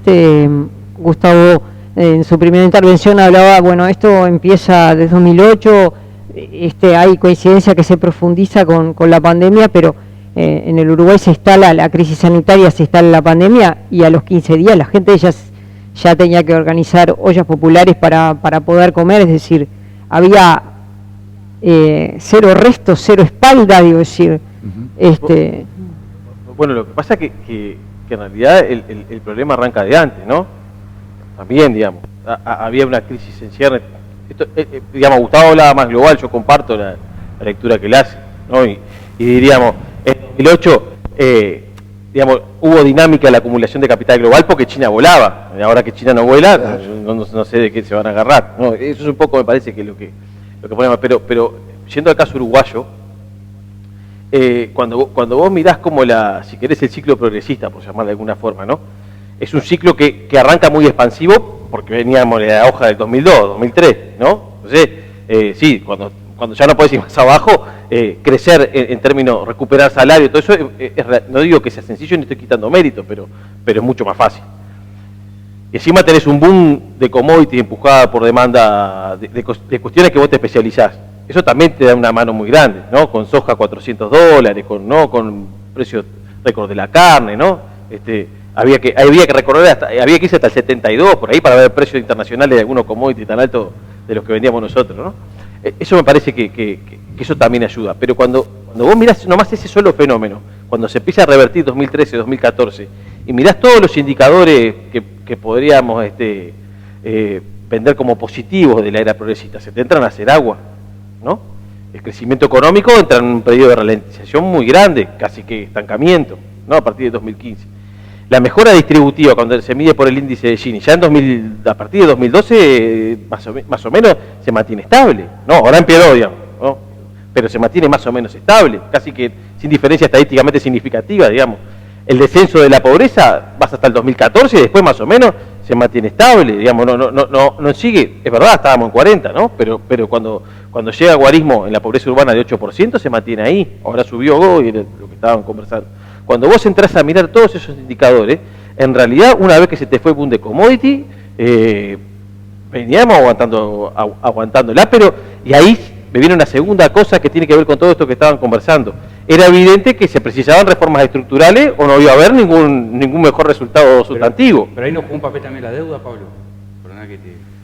Gustavo en su primera intervención hablaba, bueno, esto empieza desde 2008, hay coincidencia que se profundiza con la pandemia, pero en el Uruguay se instala la crisis sanitaria, se instala la pandemia y a los 15 días la gente ya tenía que organizar ollas populares para poder comer, es decir, había cero restos, cero espalda, digo, es decir, Bueno, lo que pasa es que en realidad el problema arranca de antes, ¿no? También, digamos, había una crisis en cierre. Esto, digamos, Gustavo hablaba más global, yo comparto la lectura que él hace, ¿no? Y diríamos, en 2008, digamos, hubo dinámica de la acumulación de capital global porque China volaba. Ahora que China no vuela, claro, no sé de qué se van a agarrar, ¿no? Eso es un poco, me parece, que lo que ponemos. Pero yendo al caso uruguayo, cuando vos mirás como si querés el ciclo progresista, por llamarlo de alguna forma, ¿no? Es un ciclo que arranca muy expansivo, porque veníamos de la hoja del 2002, 2003, ¿no? Entonces, sí, cuando ya no podés ir más abajo, crecer en términos, recuperar salario, todo eso, no digo que sea sencillo ni estoy quitando mérito, pero es mucho más fácil. Y encima tenés un boom de commodity empujada por demanda de cuestiones que vos te especializás. Eso también te da una mano muy grande, ¿no? Con soja $400, con precio récord de la carne, ¿no? Había que recorrer había que irse hasta el 72 por ahí para ver precios internacionales de algunos commodities tan altos de los que vendíamos nosotros, ¿no? Eso me parece que eso también ayuda. Pero cuando vos mirás nomás ese solo fenómeno, cuando se empieza a revertir 2013, 2014, y mirás todos los indicadores que podríamos vender como positivos de la era progresista, se te entran a hacer agua, ¿no? El crecimiento económico entra en un periodo de ralentización muy grande, casi que estancamiento, ¿no? A partir de 2015. La mejora distributiva, cuando se mide por el índice de Gini, ya a partir de 2012, más o menos se mantiene estable, ¿no? Ahora empeoró, digamos, ¿no? Pero se mantiene más o menos estable, casi que sin diferencia estadísticamente significativa, digamos. El descenso de la pobreza vas hasta el 2014 y después más o menos se mantiene estable, digamos, no sigue, es verdad, estábamos en 40, ¿no? Pero cuando llega el guarismo en la pobreza urbana de 8% se mantiene ahí, ahora subió y lo que estaban conversando. Cuando vos entras a mirar todos esos indicadores, en realidad una vez que se te fue el boom de commodity, veníamos aguantándola, pero y ahí me viene una segunda cosa que tiene que ver con todo esto que estaban conversando. Era evidente que se precisaban reformas estructurales o no iba a haber ningún mejor resultado sustantivo. Pero ahí nos jugó un papel también la deuda, Pablo.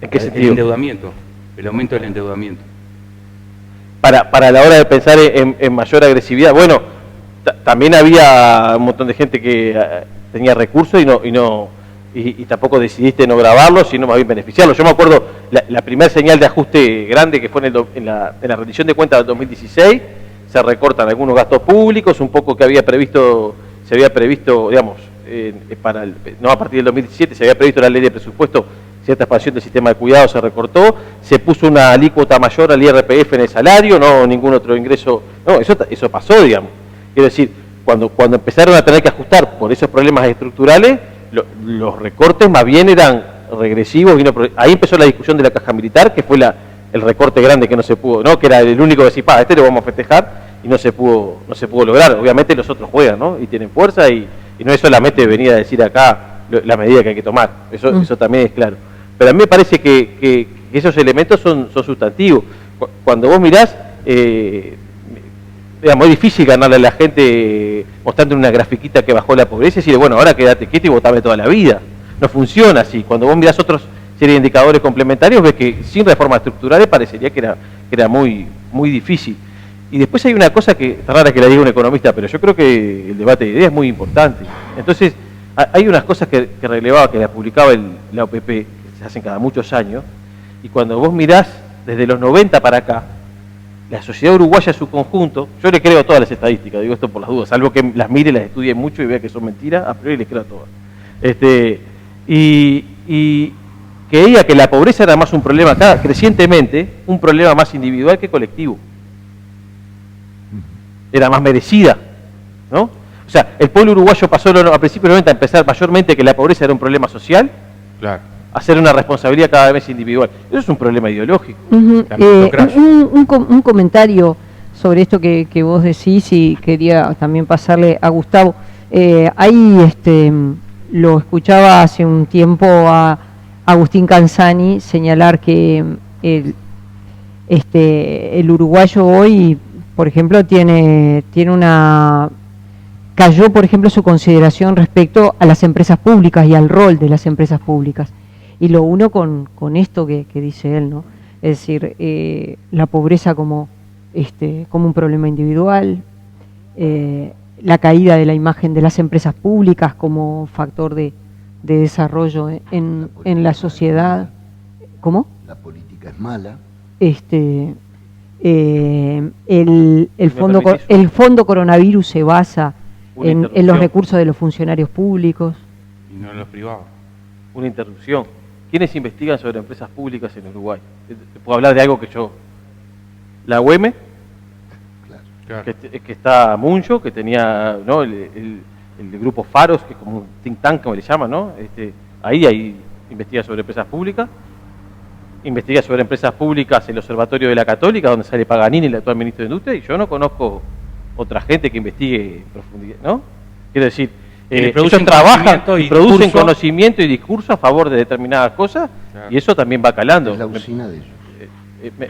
¿En qué sentido? El endeudamiento, el aumento del endeudamiento. Para la hora de pensar en mayor agresividad, bueno, también había un montón de gente que tenía recursos y tampoco decidiste no grabarlo, sino más bien beneficiarlo. Yo me acuerdo la primera señal de ajuste grande que fue en la rendición de cuentas del 2016, se recortan algunos gastos públicos, un poco que se había previsto, digamos, no a partir del 2017, se había previsto la ley de presupuesto, cierta expansión del sistema de cuidado se recortó, se puso una alícuota mayor al IRPF en el salario, no ningún otro ingreso, no, eso pasó, digamos. Quiero decir, cuando empezaron a tener que ajustar por esos problemas estructurales, los recortes más bien eran regresivos. Ahí empezó la discusión de la caja militar, que fue el recorte grande que no se pudo, ¿no? Que era el único que decía, este lo vamos a festejar, y no se pudo lograr. Obviamente los otros juegan, ¿no? Y tienen fuerza, y no es solamente venir a decir acá la medida que hay que tomar, eso también es claro. Pero a mí me parece que esos elementos son sustantivos. Cuando vos mirás, digamos, es difícil ganarle a la gente mostrando una grafiquita que bajó la pobreza y decirle, bueno, ahora quédate quieto y votame toda la vida. No funciona así. Cuando vos mirás otros serie de indicadores complementarios, ves que sin reformas estructurales parecería que era muy, muy difícil. Y después hay una cosa que, es rara que la diga un economista, pero yo creo que el debate de ideas es muy importante. Entonces, hay unas cosas que relevaba, que la publicaba la OPP, que se hacen cada muchos años, y cuando vos mirás desde los 90 para acá, la sociedad uruguaya en su conjunto, yo le creo a todas las estadísticas, digo esto por las dudas, salvo que las mire, las estudie mucho y vea que son mentiras, a priori les creo a todas. Y creía que la pobreza era más un problema acá, crecientemente, un problema más individual que colectivo. Era más merecida, ¿no? O sea, el pueblo uruguayo pasó a principios de los 90 a empezar mayormente que la pobreza era un problema social, Claro. a ser una responsabilidad cada vez individual. Eso es un problema ideológico. La meritocracia. Un comentario sobre esto que vos decís y quería también pasarle a Gustavo. Ahí lo escuchaba hace un tiempo a Agustín Canzani señalar que el uruguayo hoy, por ejemplo, cayó, por ejemplo, su consideración respecto a las empresas públicas y al rol de las empresas públicas. Y lo uno con esto que dice él, ¿no? Es decir, la pobreza como un problema individual, la caída de la imagen de las empresas públicas como factor de desarrollo en la sociedad. ¿Cómo? La política es mala. El fondo coronavirus se basa en los recursos de los funcionarios públicos. Y no en los privados. Una interrupción. ¿Quiénes investigan sobre empresas públicas en Uruguay? Te puedo hablar de algo que yo... La UEM, Claro. que está Muncho, que tenía, ¿no? el grupo Faros, que es como un think tank, como le llaman, ¿no? Ahí investiga sobre empresas públicas. Investiga sobre empresas públicas el Observatorio de la Católica, donde sale Paganini, el actual ministro de Industria, y yo no conozco otra gente que investigue en profundidad, ¿no? Quiero decir, ellos trabajan y producen conocimiento y discurso a favor de determinadas cosas, claro. Y eso también va calando. Es la usina de ellos.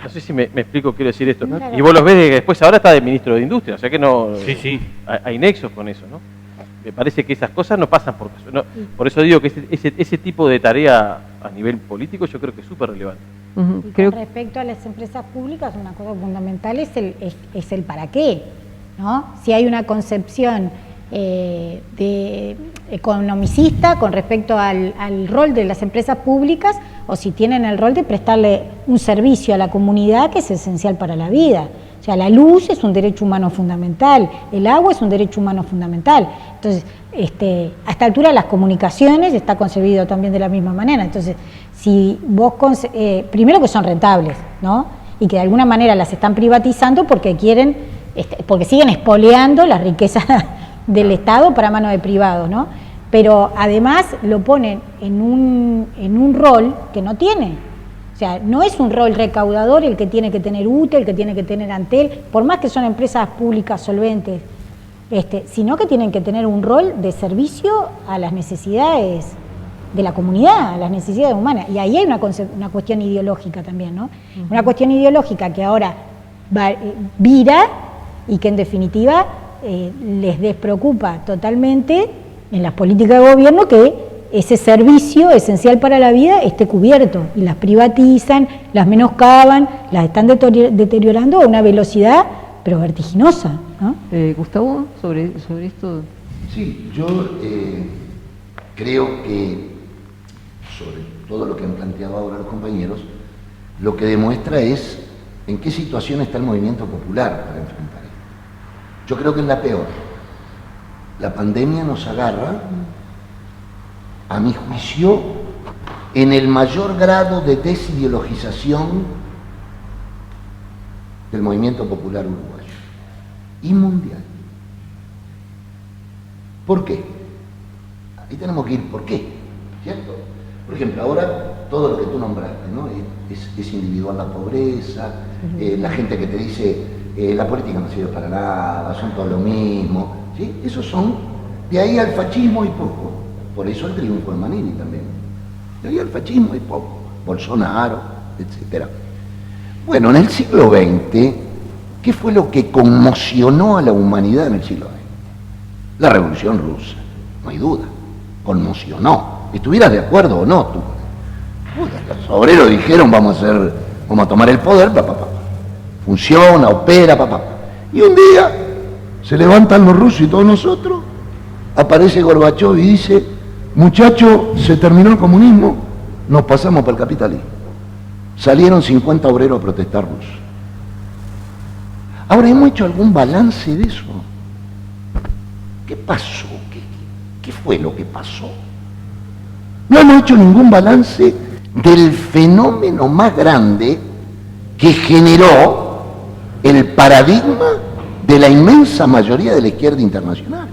No sé si me explico, quiero decir esto. Y vos los ves que después ahora está de ministro de Industria, o sea que no sí. Hay nexos con eso, ¿no? Me parece que esas cosas no pasan por caso. No, por eso digo que ese tipo de tarea a nivel político yo creo que es súper relevante. Y con respecto a las empresas públicas, una cosa fundamental es el para qué, ¿no? Si hay una concepción economicista con respecto al rol de las empresas públicas, o si tienen el rol de prestarle un servicio a la comunidad que es esencial para la vida. O sea, la luz es un derecho humano fundamental, el agua es un derecho humano fundamental. Entonces, a esta altura las comunicaciones está concebido también de la misma manera. Entonces, si vos, primero que son rentables, ¿no? Y que de alguna manera las están privatizando porque quieren, porque siguen expoliando las riquezas del Estado para mano de privados, ¿no? Pero además lo ponen en un rol que no tiene. O sea, no es un rol recaudador el que tiene que tener UTE, el que tiene que tener Antel, por más que son empresas públicas solventes, sino que tienen que tener un rol de servicio a las necesidades de la comunidad, a las necesidades humanas. Y ahí hay una cuestión ideológica también, ¿no? Una cuestión ideológica que ahora vira y que en definitiva les despreocupa totalmente en las políticas de gobierno que ese servicio esencial para la vida esté cubierto, y las privatizan, las menoscaban, las están deteriorando a una velocidad pero vertiginosa, ¿no? Gustavo, sobre esto. Sí, yo creo que sobre todo lo que han planteado ahora los compañeros, lo que demuestra es en qué situación está el movimiento popular para enfrentar esto. Yo creo que es la peor. La pandemia nos agarra, a mi juicio, en el mayor grado de desideologización del movimiento popular uruguayo y mundial. ¿Por qué? Ahí tenemos que ir, ¿por qué? ¿Cierto? Por ejemplo, ahora todo lo que tú nombraste, ¿no? Es individual la pobreza, la gente que te dice la política no sirve para nada, son todo lo mismo, ¿sí? Esos son, de ahí al fascismo y poco. Por eso el triunfo de Manini también. Y ahí el fascismo hay poco, Bolsonaro, etc. Bueno, en el siglo XX, ¿qué fue lo que conmocionó a la humanidad en el siglo XX? La Revolución Rusa, no hay duda, conmocionó. Estuvieras de acuerdo o no, tú. Los obreros dijeron, vamos a tomar el poder, funciona, opera, Y un día se levantan los rusos y todos nosotros, aparece Gorbachov y dice, muchachos, se terminó el comunismo, nos pasamos para el capitalismo. Salieron 50 obreros a protestar rusos. Ahora, ¿hemos hecho algún balance de eso? ¿Qué pasó? ¿Qué fue lo que pasó? No hemos hecho ningún balance del fenómeno más grande que generó el paradigma de la inmensa mayoría de la izquierda internacional.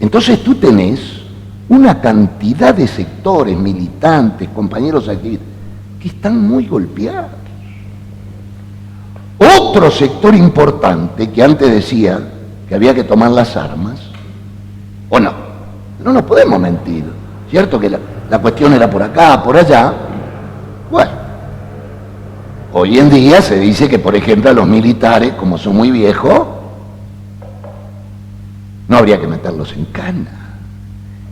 Entonces tú tenés una cantidad de sectores, militantes, compañeros activistas, que están muy golpeados. Otro sector importante que antes decía que había que tomar las armas, o no nos podemos mentir, ¿cierto? Que la cuestión era por acá, por allá. Bueno, hoy en día se dice que, por ejemplo, a los militares, como son muy viejos, no habría que meterlos en cana.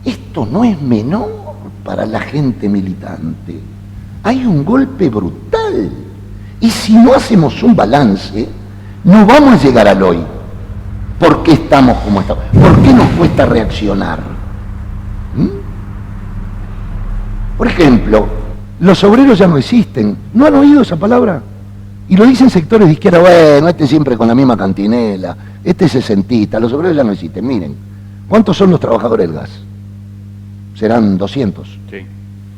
Esto no es menor para la gente militante. Hay un golpe brutal. Y si no hacemos un balance, no vamos a llegar al hoy. ¿Por qué estamos como estamos? ¿Por qué nos cuesta reaccionar? Por ejemplo, los obreros ya no existen. ¿No han oído esa palabra? Y lo dicen sectores de izquierda, bueno, este siempre con la misma cantinela, este es sesentista, los obreros ya no existen. Miren, ¿cuántos son los trabajadores del gas? Serán 200, Sí.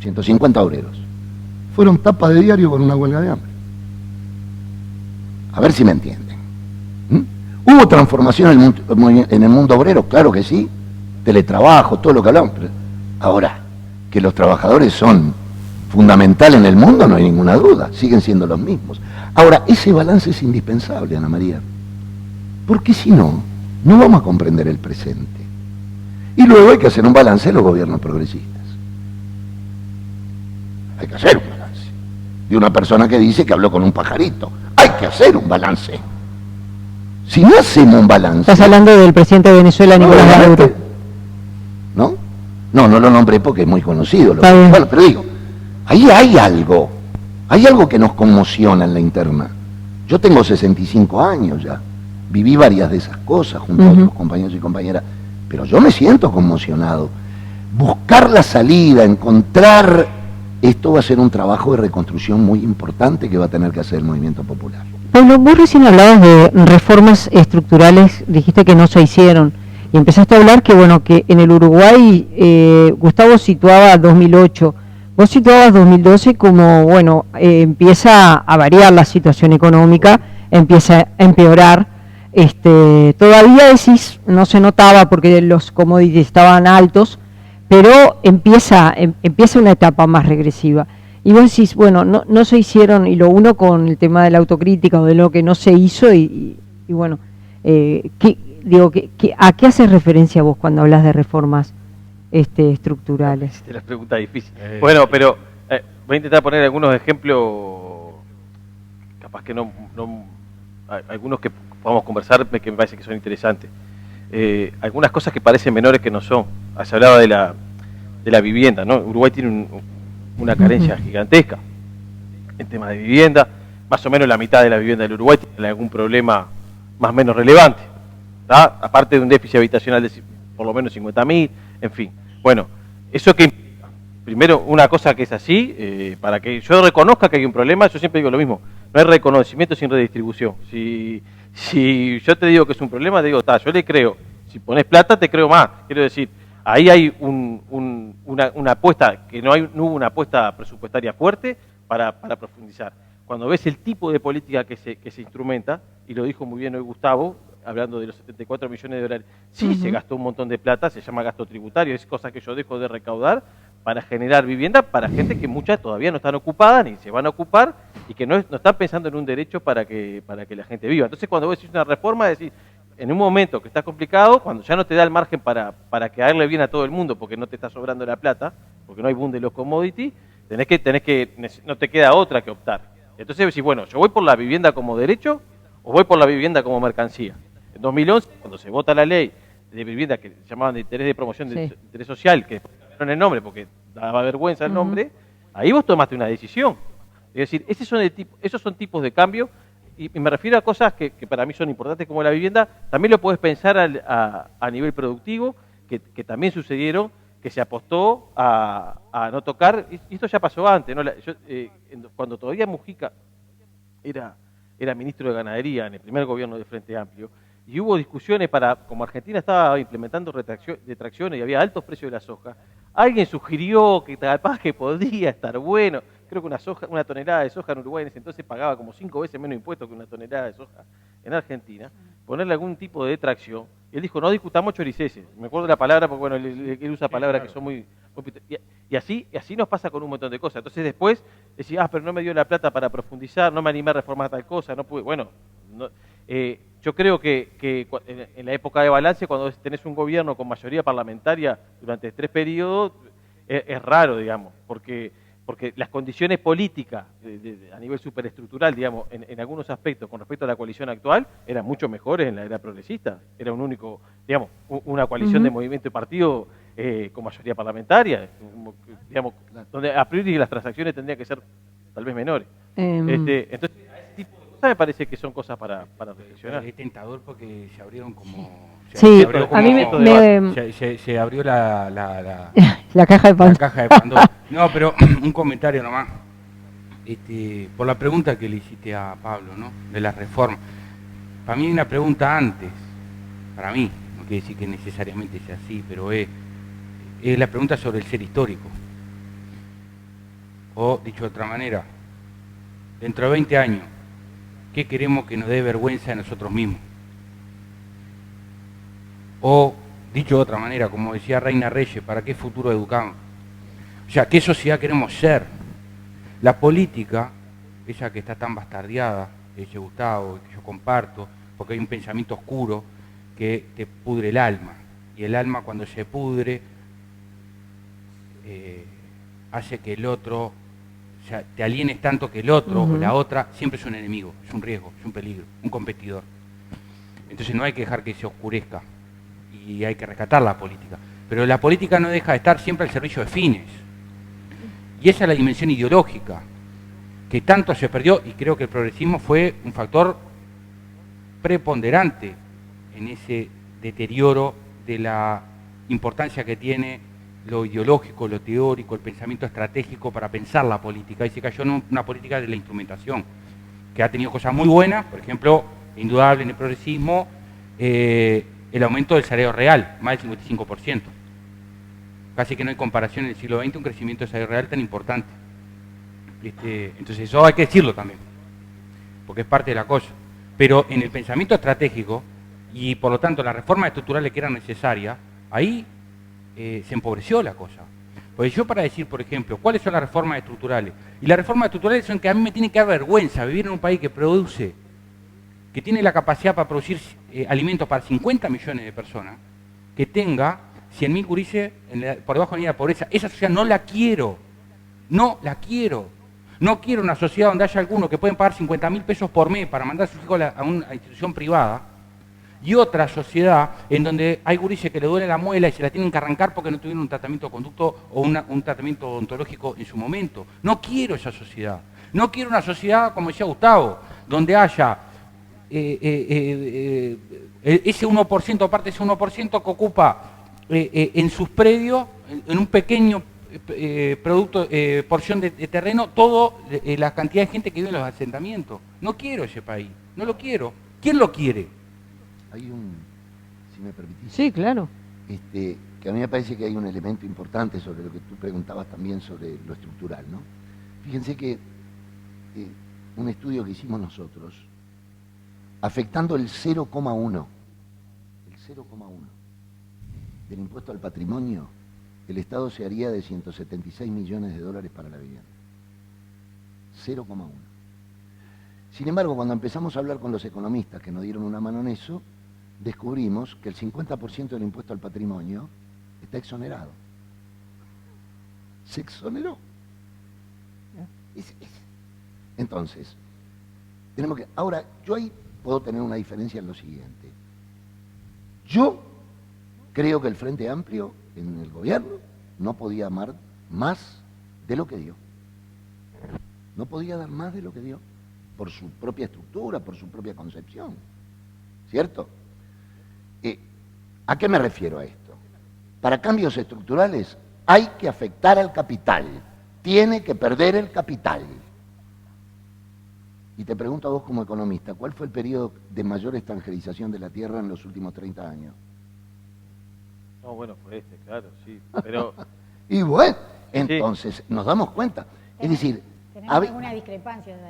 150 obreros. Fueron tapas de diario con una huelga de hambre. A ver si me entienden. ¿Hubo transformación en el mundo obrero? Claro que sí. Teletrabajo, todo lo que hablamos. Ahora, que los trabajadores son fundamentales en el mundo, no hay ninguna duda. Siguen siendo los mismos. Ahora, ese balance es indispensable, Ana María. Porque si no, no vamos a comprender el presente. Y luego hay que hacer un balance de los gobiernos progresistas. Hay que hacer un balance. De una persona que dice que habló con un pajarito. Hay que hacer un balance. Si no hacemos un balance... Estás hablando del presidente de Venezuela, Nicolás Maduro. ¿No? No lo nombré porque es muy conocido. Bueno, pero digo, ahí hay algo que nos conmociona en la interna. Yo tengo 65 años ya. Viví varias de esas cosas junto a otros compañeros y compañeras. Pero yo me siento conmocionado. Buscar la salida, encontrar... Esto va a ser un trabajo de reconstrucción muy importante que va a tener que hacer el movimiento popular. Pablo, vos recién hablabas de reformas estructurales, dijiste que no se hicieron, y empezaste a hablar que, bueno, que en el Uruguay Gustavo situaba 2008, vos situabas 2012 como, bueno, empieza a variar la situación económica, empieza a empeorar, todavía decís, no se notaba porque los commodities estaban altos, pero empieza una etapa más regresiva. Y vos decís, bueno, no se hicieron, y lo uno con el tema de la autocrítica o de lo que no se hizo, y bueno, ¿a qué haces referencia vos cuando hablas de reformas estructurales? Te las preguntas difíciles. Bueno, pero voy a intentar poner algunos ejemplos, capaz que algunos que podamos conversar que me parece que son interesantes. Algunas cosas que parecen menores que no son. Se hablaba de la vivienda, ¿no? Uruguay tiene una carencia gigantesca en tema de vivienda. Más o menos la mitad de la vivienda del Uruguay tiene algún problema más o menos relevante, ¿tá? Aparte de un déficit habitacional de por lo menos 50.000, en fin. Bueno, ¿eso qué implica? Primero, una cosa que es así, para que yo reconozca que hay un problema, yo siempre digo lo mismo, no hay reconocimiento sin redistribución. Si yo te digo que es un problema, te digo, yo le creo. Si pones plata, te creo más. Quiero decir, ahí hay una apuesta, que no hubo una apuesta presupuestaria fuerte para profundizar. Cuando ves el tipo de política que se instrumenta, y lo dijo muy bien hoy Gustavo, hablando de los 74 millones de dólares, sí se gastó un montón de plata, se llama gasto tributario, es cosa que yo dejo de recaudar para generar vivienda para gente que muchas todavía no están ocupadas ni se van a ocupar y que no están pensando en un derecho para que la gente viva. Entonces cuando vos decís una reforma, decís, en un momento que estás complicado, cuando ya no te da el margen para quedarle bien a todo el mundo, porque no te está sobrando la plata, porque no hay boom de los commodities, no te queda otra que optar. Entonces decís, bueno, ¿yo voy por la vivienda como derecho o voy por la vivienda como mercancía? En 2011, cuando se vota la ley de vivienda que llamaban de interés de promoción de interés social, que después cambiaron el nombre porque daba vergüenza el nombre, ahí vos tomaste una decisión. Es decir, esos son tipos de cambio, y me refiero a cosas que para mí son importantes como la vivienda. También lo podés pensar a nivel productivo, que también sucedieron, que se apostó a no tocar, y esto ya pasó antes, ¿no? Cuando todavía Mujica era ministro de Ganadería en el primer gobierno de Frente Amplio, y hubo discusiones como Argentina estaba implementando retracciones y había altos precios de la soja, alguien sugirió que capaz que podía estar bueno. Creo que una tonelada de soja en Uruguay en ese entonces pagaba como 5 veces menos impuestos que una tonelada de soja en Argentina, ponerle algún tipo de detracción. Y él dijo, no discutamos choriceses. Me acuerdo la palabra porque bueno, él usa palabras que son muy y así nos pasa con un montón de cosas. Entonces después decía, pero no me dio la plata para profundizar, no me animé a reformar tal cosa, no pude. Bueno, yo creo que en la época de balance, cuando tenés un gobierno con mayoría parlamentaria durante 3 periodos, es raro, digamos, porque las condiciones políticas a nivel superestructural, digamos, en algunos aspectos con respecto a la coalición actual, eran mucho mejores en la era progresista. Era un único, digamos, una coalición de movimiento y partido con mayoría parlamentaria, digamos, donde a priori las transacciones tendrían que ser tal vez menores. Entonces, a ese tipo de cosas me parece que son cosas para reflexionar. Es tentador porque se abrieron como... Sí, abrió a mí se abrió la la caja de Pandora. la caja de Pandora. No, pero un comentario nomás. Por la pregunta que le hiciste a Pablo, ¿no? De la reforma. Para mí hay una pregunta antes. Para mí, no quiere decir que necesariamente sea así, pero es la pregunta sobre el ser histórico. O, dicho de otra manera, dentro de 20 años, ¿qué queremos que nos dé vergüenza de nosotros mismos? O, dicho de otra manera, como decía Reina Reyes, ¿para qué futuro educamos? O sea, ¿qué sociedad queremos ser? La política, esa que está tan bastardeada, que dice Gustavo, que yo comparto, porque hay un pensamiento oscuro que te pudre el alma. Y el alma, cuando se pudre, hace que el otro, o sea, te alienes tanto que el otro o la otra siempre es un enemigo, es un riesgo, es un peligro, un competidor. Entonces no hay que dejar que se oscurezca. Y hay que rescatar la política. Pero la política no deja de estar siempre al servicio de fines. Y esa es la dimensión ideológica, que tanto se perdió, y creo que el progresismo fue un factor preponderante en ese deterioro de la importancia que tiene lo ideológico, lo teórico, el pensamiento estratégico para pensar la política. Y se cayó en una política de la instrumentación, que ha tenido cosas muy buenas, por ejemplo, indudable en el progresismo, el aumento del salario real, más del 55%. Casi que no hay comparación en el siglo XX un crecimiento del salario real tan importante. Entonces eso hay que decirlo también, porque es parte de la cosa. Pero en el pensamiento estratégico, y por lo tanto las reformas estructurales que eran necesarias, ahí se empobreció la cosa. Pues yo para decir, por ejemplo, ¿cuáles son las reformas estructurales? Y las reformas estructurales son que a mí me tiene que dar vergüenza vivir en un país que produce, que tiene la capacidad para producir alimentos para 50 millones de personas, que tenga 100.000 gurises por debajo de la línea de pobreza. Esa sociedad no la quiero. No la quiero. No quiero una sociedad donde haya algunos que pueden pagar 50.000 pesos por mes para mandar a sus hijos a una institución privada, y otra sociedad en donde hay gurises que le duele la muela y se la tienen que arrancar porque no tuvieron un tratamiento de conducto o un tratamiento odontológico en su momento. No quiero esa sociedad. No quiero una sociedad, como decía Gustavo, donde haya ese 1%, aparte de ese 1% que ocupa en sus predios, en un pequeño porción de terreno, toda la cantidad de gente que vive en los asentamientos. No quiero ese país, no lo quiero. ¿Quién lo quiere? Hay si me permitís. Sí, claro. Que a mí me parece que hay un elemento importante sobre lo que tú preguntabas también sobre lo estructural, ¿no? Fíjense que un estudio que hicimos nosotros, afectando el 0,1 del impuesto al patrimonio, el Estado se haría de 176 millones de dólares para la vivienda. 0,1. Sin embargo, cuando empezamos a hablar con los economistas que nos dieron una mano en eso, descubrimos que el 50% del impuesto al patrimonio está exonerado. Se exoneró. Entonces, tenemos que... Ahora, yo ahí puedo tener una diferencia en lo siguiente. Yo creo que el Frente Amplio en el gobierno no podía dar más de lo que dio. No podía dar más de lo que dio, por su propia estructura, por su propia concepción. ¿Cierto? ¿A qué me refiero a esto? Para cambios estructurales hay que afectar al capital. Tiene que perder el capital. Y te pregunto a vos como economista, ¿cuál fue el periodo de mayor extranjerización de la tierra en los últimos 30 años? No, bueno, fue claro, sí. Pero... Y bueno, entonces nos damos cuenta. Es decir... Tenemos alguna discrepancia de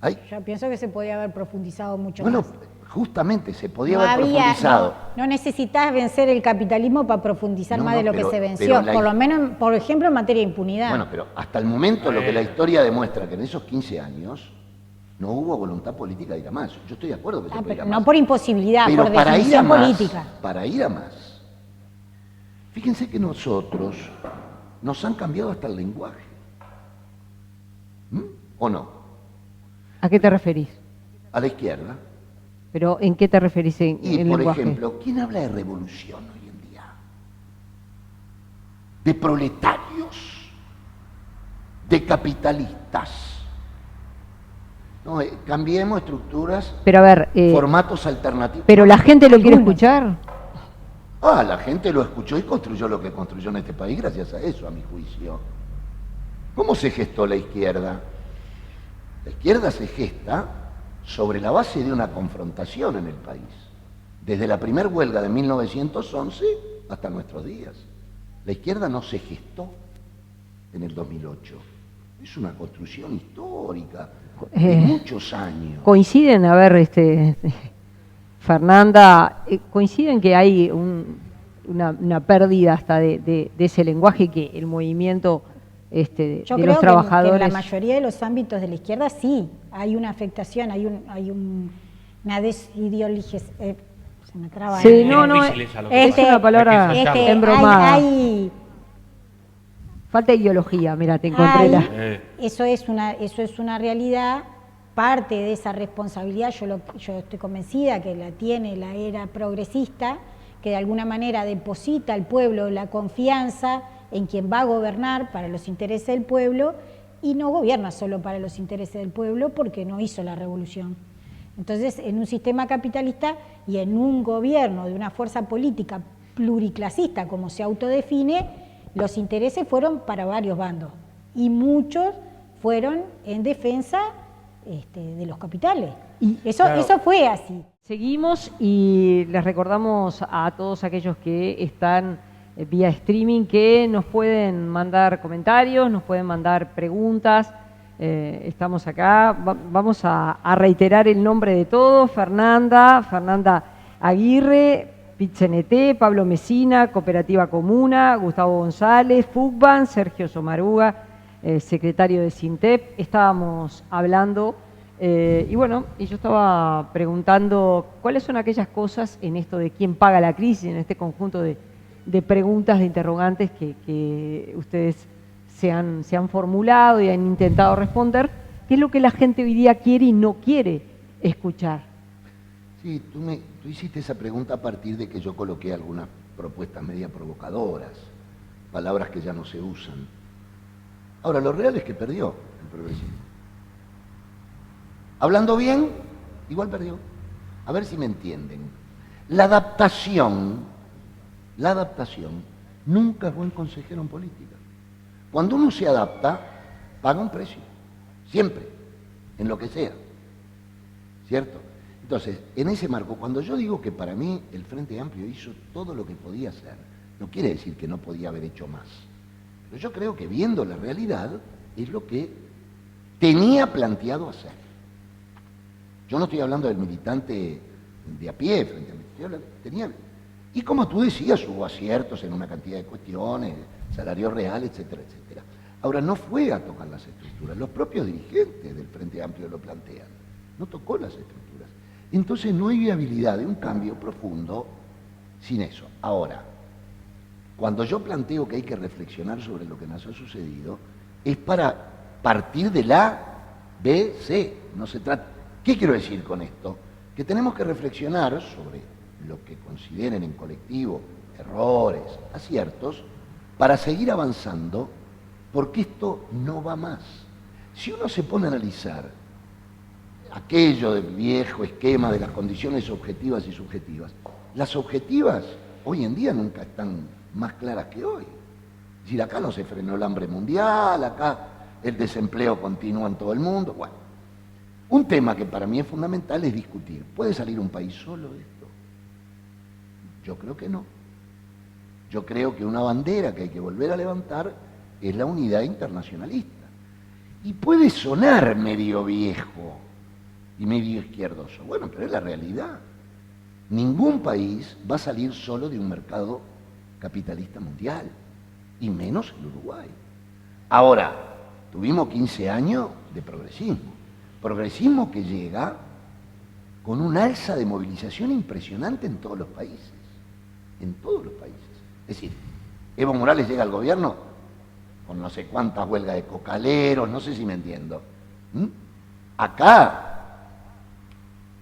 ahí. Yo pienso que se podía haber profundizado mucho más. Bueno, justamente se podía haber profundizado. No necesitas vencer el capitalismo para profundizar más de lo que se venció, por lo menos, por ejemplo, en materia de impunidad. Bueno, pero hasta el momento lo que la historia demuestra que en esos 15 años no hubo voluntad política de ir a más. Yo estoy de acuerdo que se puede ir a más. No por imposibilidad, pero por para definición ir a más, política. Para ir a más. Fíjense que nosotros nos han cambiado hasta el lenguaje. ¿O no? ¿A qué te referís? A la izquierda. ¿Pero en qué te referís en el lenguaje? Por ejemplo, ¿quién habla de revolución hoy en día? De proletarios, de capitalistas. No, cambiemos estructuras, pero a ver, formatos alternativos. ¿Pero la gente lo quiere escuchar? La gente lo escuchó y construyó lo que construyó en este país gracias a eso, a mi juicio. ¿Cómo se gestó la izquierda? La izquierda se gesta sobre la base de una confrontación en el país, desde la primer huelga de 1911 hasta nuestros días. La izquierda no se gestó en el 2008, es una construcción histórica de muchos años. Coinciden, a ver, Fernanda, coinciden que hay una pérdida hasta de ese lenguaje, que el movimiento... Yo de creo los trabajadores. que en la mayoría de los ámbitos de la izquierda sí, hay una afectación, hay una desideologización, se me traba. Sí, no, es una palabra embromada. Falta ideología, mira, te encontré Eso es una realidad, parte de esa responsabilidad, yo estoy convencida que la tiene la era progresista, que de alguna manera deposita al pueblo la confianza en quien va a gobernar para los intereses del pueblo, y no gobierna solo para los intereses del pueblo porque no hizo la revolución. Entonces, en un sistema capitalista y en un gobierno de una fuerza política pluriclasista, como se autodefine, los intereses fueron para varios bandos, y muchos fueron en defensa de los capitales. Y eso fue así. Seguimos y les recordamos a todos aquellos que están vía streaming que nos pueden mandar comentarios, nos pueden mandar preguntas. Estamos acá, vamos a reiterar el nombre de todos: Fernanda Aguirre, PIT-CNT, Pablo Mesina, Cooperativa Comuna, Gustavo González, FUCBAN, Sergio Somaruga, secretario de SINTEP. Estábamos hablando y yo estaba preguntando cuáles son aquellas cosas en esto de quién paga la crisis, en este conjunto de preguntas, de interrogantes que ustedes se han formulado y han intentado responder. ¿Qué es lo que la gente hoy día quiere y no quiere escuchar? Sí, tú hiciste esa pregunta a partir de que yo coloqué algunas propuestas media provocadoras, palabras que ya no se usan. Ahora, lo real es que perdió el progresismo. Hablando bien, igual perdió. A ver si me entienden. La adaptación nunca es buen consejero en política. Cuando uno se adapta, paga un precio, siempre, en lo que sea, ¿cierto? Entonces, en ese marco, cuando yo digo que para mí el Frente Amplio hizo todo lo que podía hacer, no quiere decir que no podía haber hecho más, pero yo creo que viendo la realidad es lo que tenía planteado hacer. Yo no estoy hablando del militante de a pie, Frente Amplio, tenía... Y como tú decías, hubo aciertos en una cantidad de cuestiones, salario real, etcétera, etcétera. Ahora, no fue a tocar las estructuras, los propios dirigentes del Frente Amplio lo plantean, no tocó las estructuras. Entonces no hay viabilidad de un cambio profundo sin eso. Ahora, cuando yo planteo que hay que reflexionar sobre lo que nos ha sucedido, es para partir de la B, C. No se trata. ¿Qué quiero decir con esto? Que tenemos que reflexionar sobre lo que consideren en colectivo errores, aciertos, para seguir avanzando, porque esto no va más. Si uno se pone a analizar aquello del viejo esquema de las condiciones objetivas y subjetivas, las objetivas hoy en día nunca están más claras que hoy. Es decir, acá no se frenó el hambre mundial, acá el desempleo continúa en todo el mundo. Bueno, un tema que para mí es fundamental es discutir, ¿puede salir un país solo de esto? Yo creo que no. Yo creo que una bandera que hay que volver a levantar es la unidad internacionalista. Y puede sonar medio viejo y medio izquierdoso. Bueno, pero es la realidad. Ningún país va a salir solo de un mercado capitalista mundial, y menos el Uruguay. Ahora, tuvimos 15 años de progresismo. Progresismo que llega con un alza de movilización impresionante en todos los países. En todos los países. Es decir, Evo Morales llega al gobierno con no sé cuántas huelgas de cocaleros, no sé si me entiendo. Acá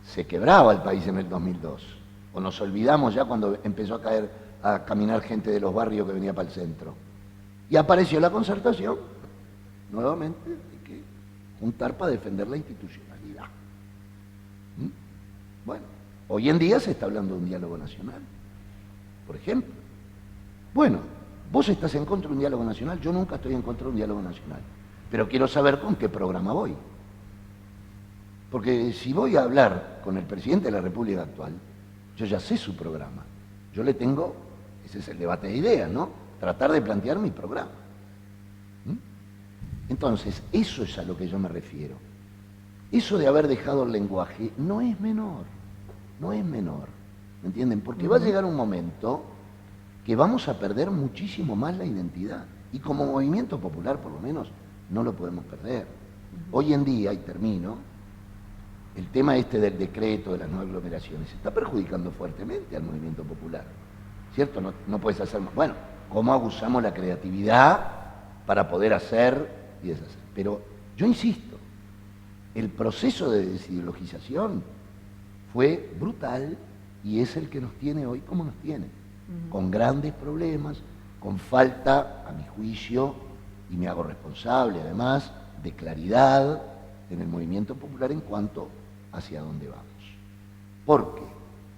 se quebraba el país en el 2002. O nos olvidamos ya cuando empezó a caminar gente de los barrios que venía para el centro. Y apareció la Concertación. Nuevamente hay que juntar para defender la institucionalidad. Bueno, hoy en día se está hablando de un diálogo nacional, por ejemplo. Bueno, vos estás en contra de un diálogo nacional, yo nunca estoy en contra de un diálogo nacional, pero quiero saber con qué programa voy. Porque si voy a hablar con el presidente de la República actual, yo ya sé su programa. Yo le tengo, ese es el debate de ideas, ¿no? Tratar de plantear mi programa. Entonces, eso es a lo que yo me refiero. Eso de haber dejado el lenguaje no es menor, no es menor, ¿me entienden? Porque va a llegar un momento que vamos a perder muchísimo más la identidad. Y como movimiento popular, por lo menos, no lo podemos perder. Hoy en día, y termino, el tema este del decreto de las no aglomeraciones está perjudicando fuertemente al movimiento popular, ¿cierto? No puedes hacer más. Bueno, ¿cómo abusamos la creatividad para poder hacer y deshacer? Pero yo insisto, el proceso de desideologización fue brutal y es el que nos tiene hoy como nos tiene, con grandes problemas, con falta, a mi juicio, y me hago responsable además, de claridad en el movimiento popular en cuanto hacia dónde vamos. Porque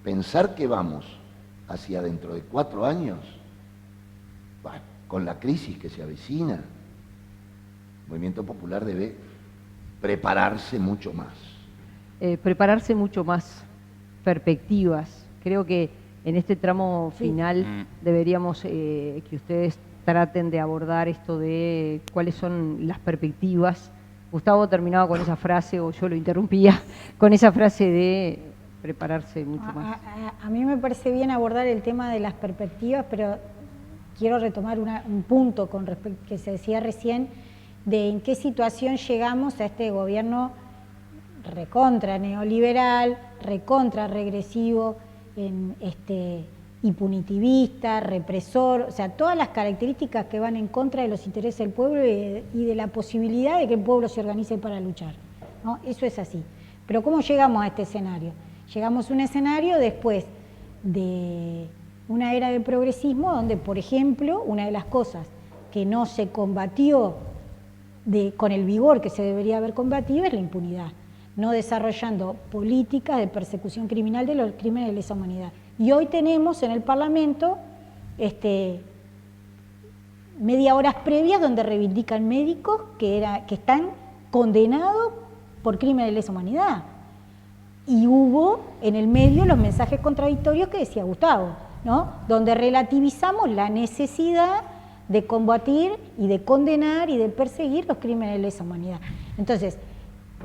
pensar que vamos hacia dentro de 4 años, bueno, con la crisis que se avecina, el movimiento popular debe prepararse mucho más. Prepararse mucho más, perspectivas. Creo que en este tramo final deberíamos que ustedes traten de abordar esto de cuáles son las perspectivas. Gustavo terminaba con esa frase, o yo lo interrumpía, con esa frase de prepararse mucho más. A mí me parece bien abordar el tema de las perspectivas, pero quiero retomar un punto con respecto que se decía recién, de en qué situación llegamos a este gobierno recontra neoliberal, recontra regresivo, y punitivista, represor, o sea, todas las características que van en contra de los intereses del pueblo y de la posibilidad de que el pueblo se organice para luchar, ¿no? Eso es así. Pero ¿cómo llegamos a este escenario? Llegamos a un escenario después de una era de progresismo donde, por ejemplo, una de las cosas que no se combatió con el vigor que se debería haber combatido es la impunidad, no desarrollando políticas de persecución criminal de los crímenes de lesa humanidad. Y hoy tenemos en el Parlamento media horas previas donde reivindican médicos que están condenados por crímenes de lesa humanidad. Y hubo en el medio los mensajes contradictorios que decía Gustavo, ¿no? Donde relativizamos la necesidad de combatir y de condenar y de perseguir los crímenes de lesa humanidad. Entonces,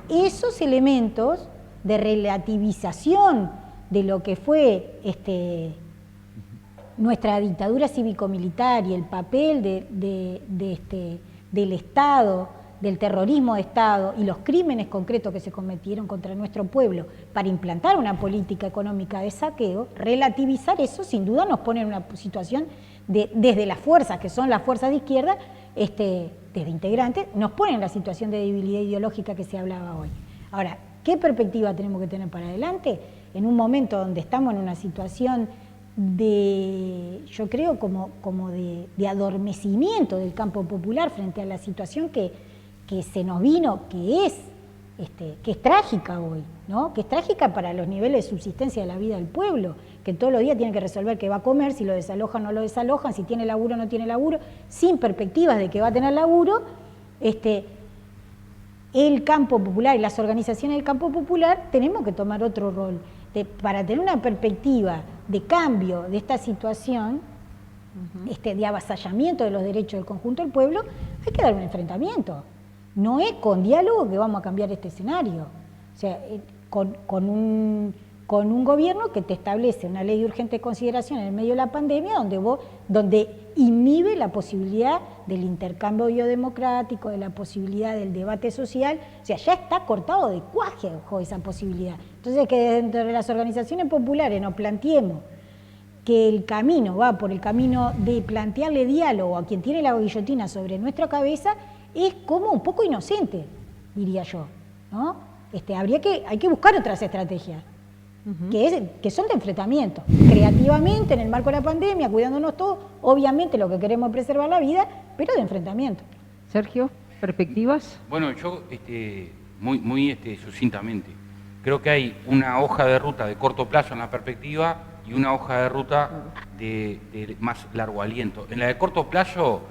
esos elementos de relativización de lo que fue nuestra dictadura cívico-militar y el papel del Estado del terrorismo de Estado y los crímenes concretos que se cometieron contra nuestro pueblo para implantar una política económica de saqueo, relativizar eso sin duda nos pone en una situación desde las fuerzas, que son las fuerzas de izquierda, desde integrantes, nos pone en la situación de debilidad ideológica que se hablaba hoy. Ahora, ¿qué perspectiva tenemos que tener para adelante? En un momento donde estamos en una situación yo creo, como de adormecimiento del campo popular frente a la situación que se nos vino, que es trágica hoy, ¿no? Que es trágica para los niveles de subsistencia de la vida del pueblo, que todos los días tienen que resolver qué va a comer, si lo desalojan o no lo desalojan, si tiene laburo o no tiene laburo, sin perspectivas de que va a tener laburo. El campo popular y las organizaciones del campo popular tenemos que tomar otro rol. Para tener una perspectiva de cambio de esta situación, de avasallamiento de los derechos del conjunto del pueblo, hay que dar un enfrentamiento. No es con diálogo que vamos a cambiar este escenario. O sea, con un gobierno que te establece una ley de urgente consideración en el medio de la pandemia donde inhibe la posibilidad del intercambio biodemocrático, de la posibilidad del debate social. O sea, ya está cortado de cuajo esa posibilidad. Entonces, que dentro de las organizaciones populares nos planteemos que el camino va por el camino de plantearle diálogo a quien tiene la guillotina sobre nuestra cabeza, es como un poco inocente, diría yo, ¿no? Hay que buscar otras estrategias, que son de enfrentamiento, creativamente, en el marco de la pandemia, cuidándonos todos, obviamente lo que queremos es preservar la vida, pero de enfrentamiento. Sergio, ¿perspectivas? Bueno, yo muy sucintamente, creo que hay una hoja de ruta de corto plazo en la perspectiva y una hoja de ruta de más largo aliento. En la de corto plazo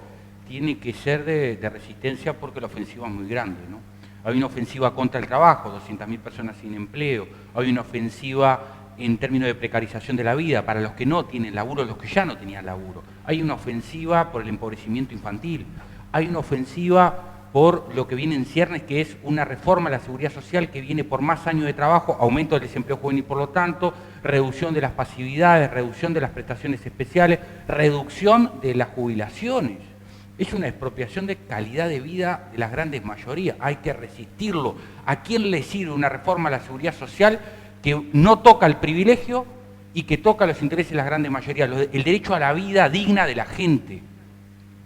tiene que ser de resistencia porque la ofensiva es muy grande, ¿no? Hay una ofensiva contra el trabajo, 200.000 personas sin empleo, hay una ofensiva en términos de precarización de la vida para los que no tienen laburo, los que ya no tenían laburo. Hay una ofensiva por el empobrecimiento infantil, hay una ofensiva por lo que viene en ciernes, que es una reforma a la seguridad social que viene por más años de trabajo, aumento del desempleo juvenil por lo tanto, reducción de las pasividades, reducción de las prestaciones especiales, reducción de las jubilaciones. Es una expropiación de calidad de vida de las grandes mayorías, hay que resistirlo. ¿A quién le sirve una reforma a la seguridad social que no toca el privilegio y que toca los intereses de las grandes mayorías, el derecho a la vida digna de la gente?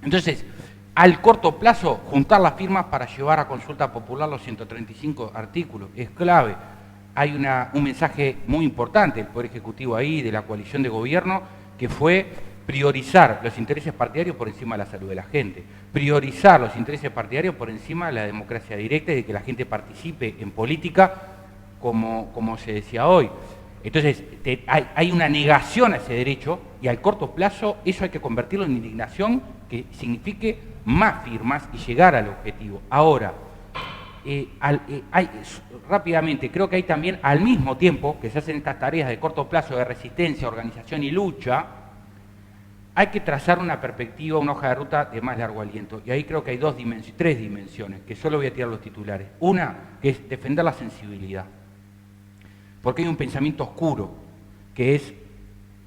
Entonces, al corto plazo, juntar las firmas para llevar a consulta popular los 135 artículos es clave. Hay un mensaje muy importante del Poder Ejecutivo ahí, de la coalición de gobierno, que fue priorizar los intereses partidarios por encima de la salud de la gente, priorizar los intereses partidarios por encima de la democracia directa y de que la gente participe en política, como se decía hoy. Entonces, hay una negación a ese derecho y al corto plazo eso hay que convertirlo en indignación que signifique más firmas y llegar al objetivo. Ahora, rápidamente, creo que hay también, al mismo tiempo que se hacen estas tareas de corto plazo de resistencia, organización y lucha, hay que trazar una perspectiva, una hoja de ruta de más largo aliento. Y ahí creo que hay tres dimensiones, que solo voy a tirar los titulares. Una, que es defender la sensibilidad. Porque hay un pensamiento oscuro, que es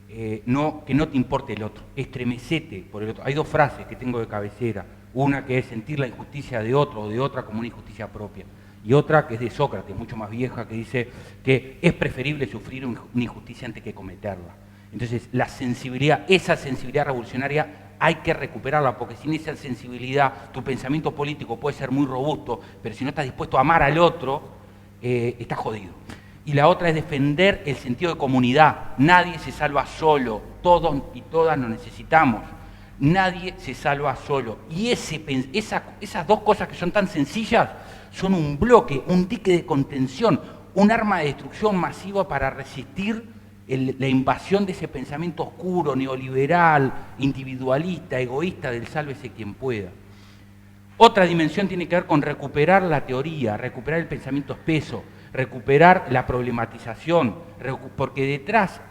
que no te importe el otro, estremecete por el otro. Hay dos frases que tengo de cabecera. Una que es sentir la injusticia de otro o de otra como una injusticia propia. Y otra que es de Sócrates, mucho más vieja, que dice que es preferible sufrir una injusticia antes que cometerla. Entonces, la sensibilidad, esa sensibilidad revolucionaria, hay que recuperarla, porque sin esa sensibilidad, tu pensamiento político puede ser muy robusto, pero si no estás dispuesto a amar al otro, estás jodido. Y la otra es defender el sentido de comunidad. Nadie se salva solo, todos y todas nos necesitamos. Nadie se salva solo. Y esas dos cosas que son tan sencillas son un bloque, un dique de contención, un arma de destrucción masiva para resistir la invasión de ese pensamiento oscuro, neoliberal, individualista, egoísta del sálvese quien pueda. Otra dimensión tiene que ver con recuperar la teoría, recuperar el pensamiento espeso, recuperar la problematización, porque detrás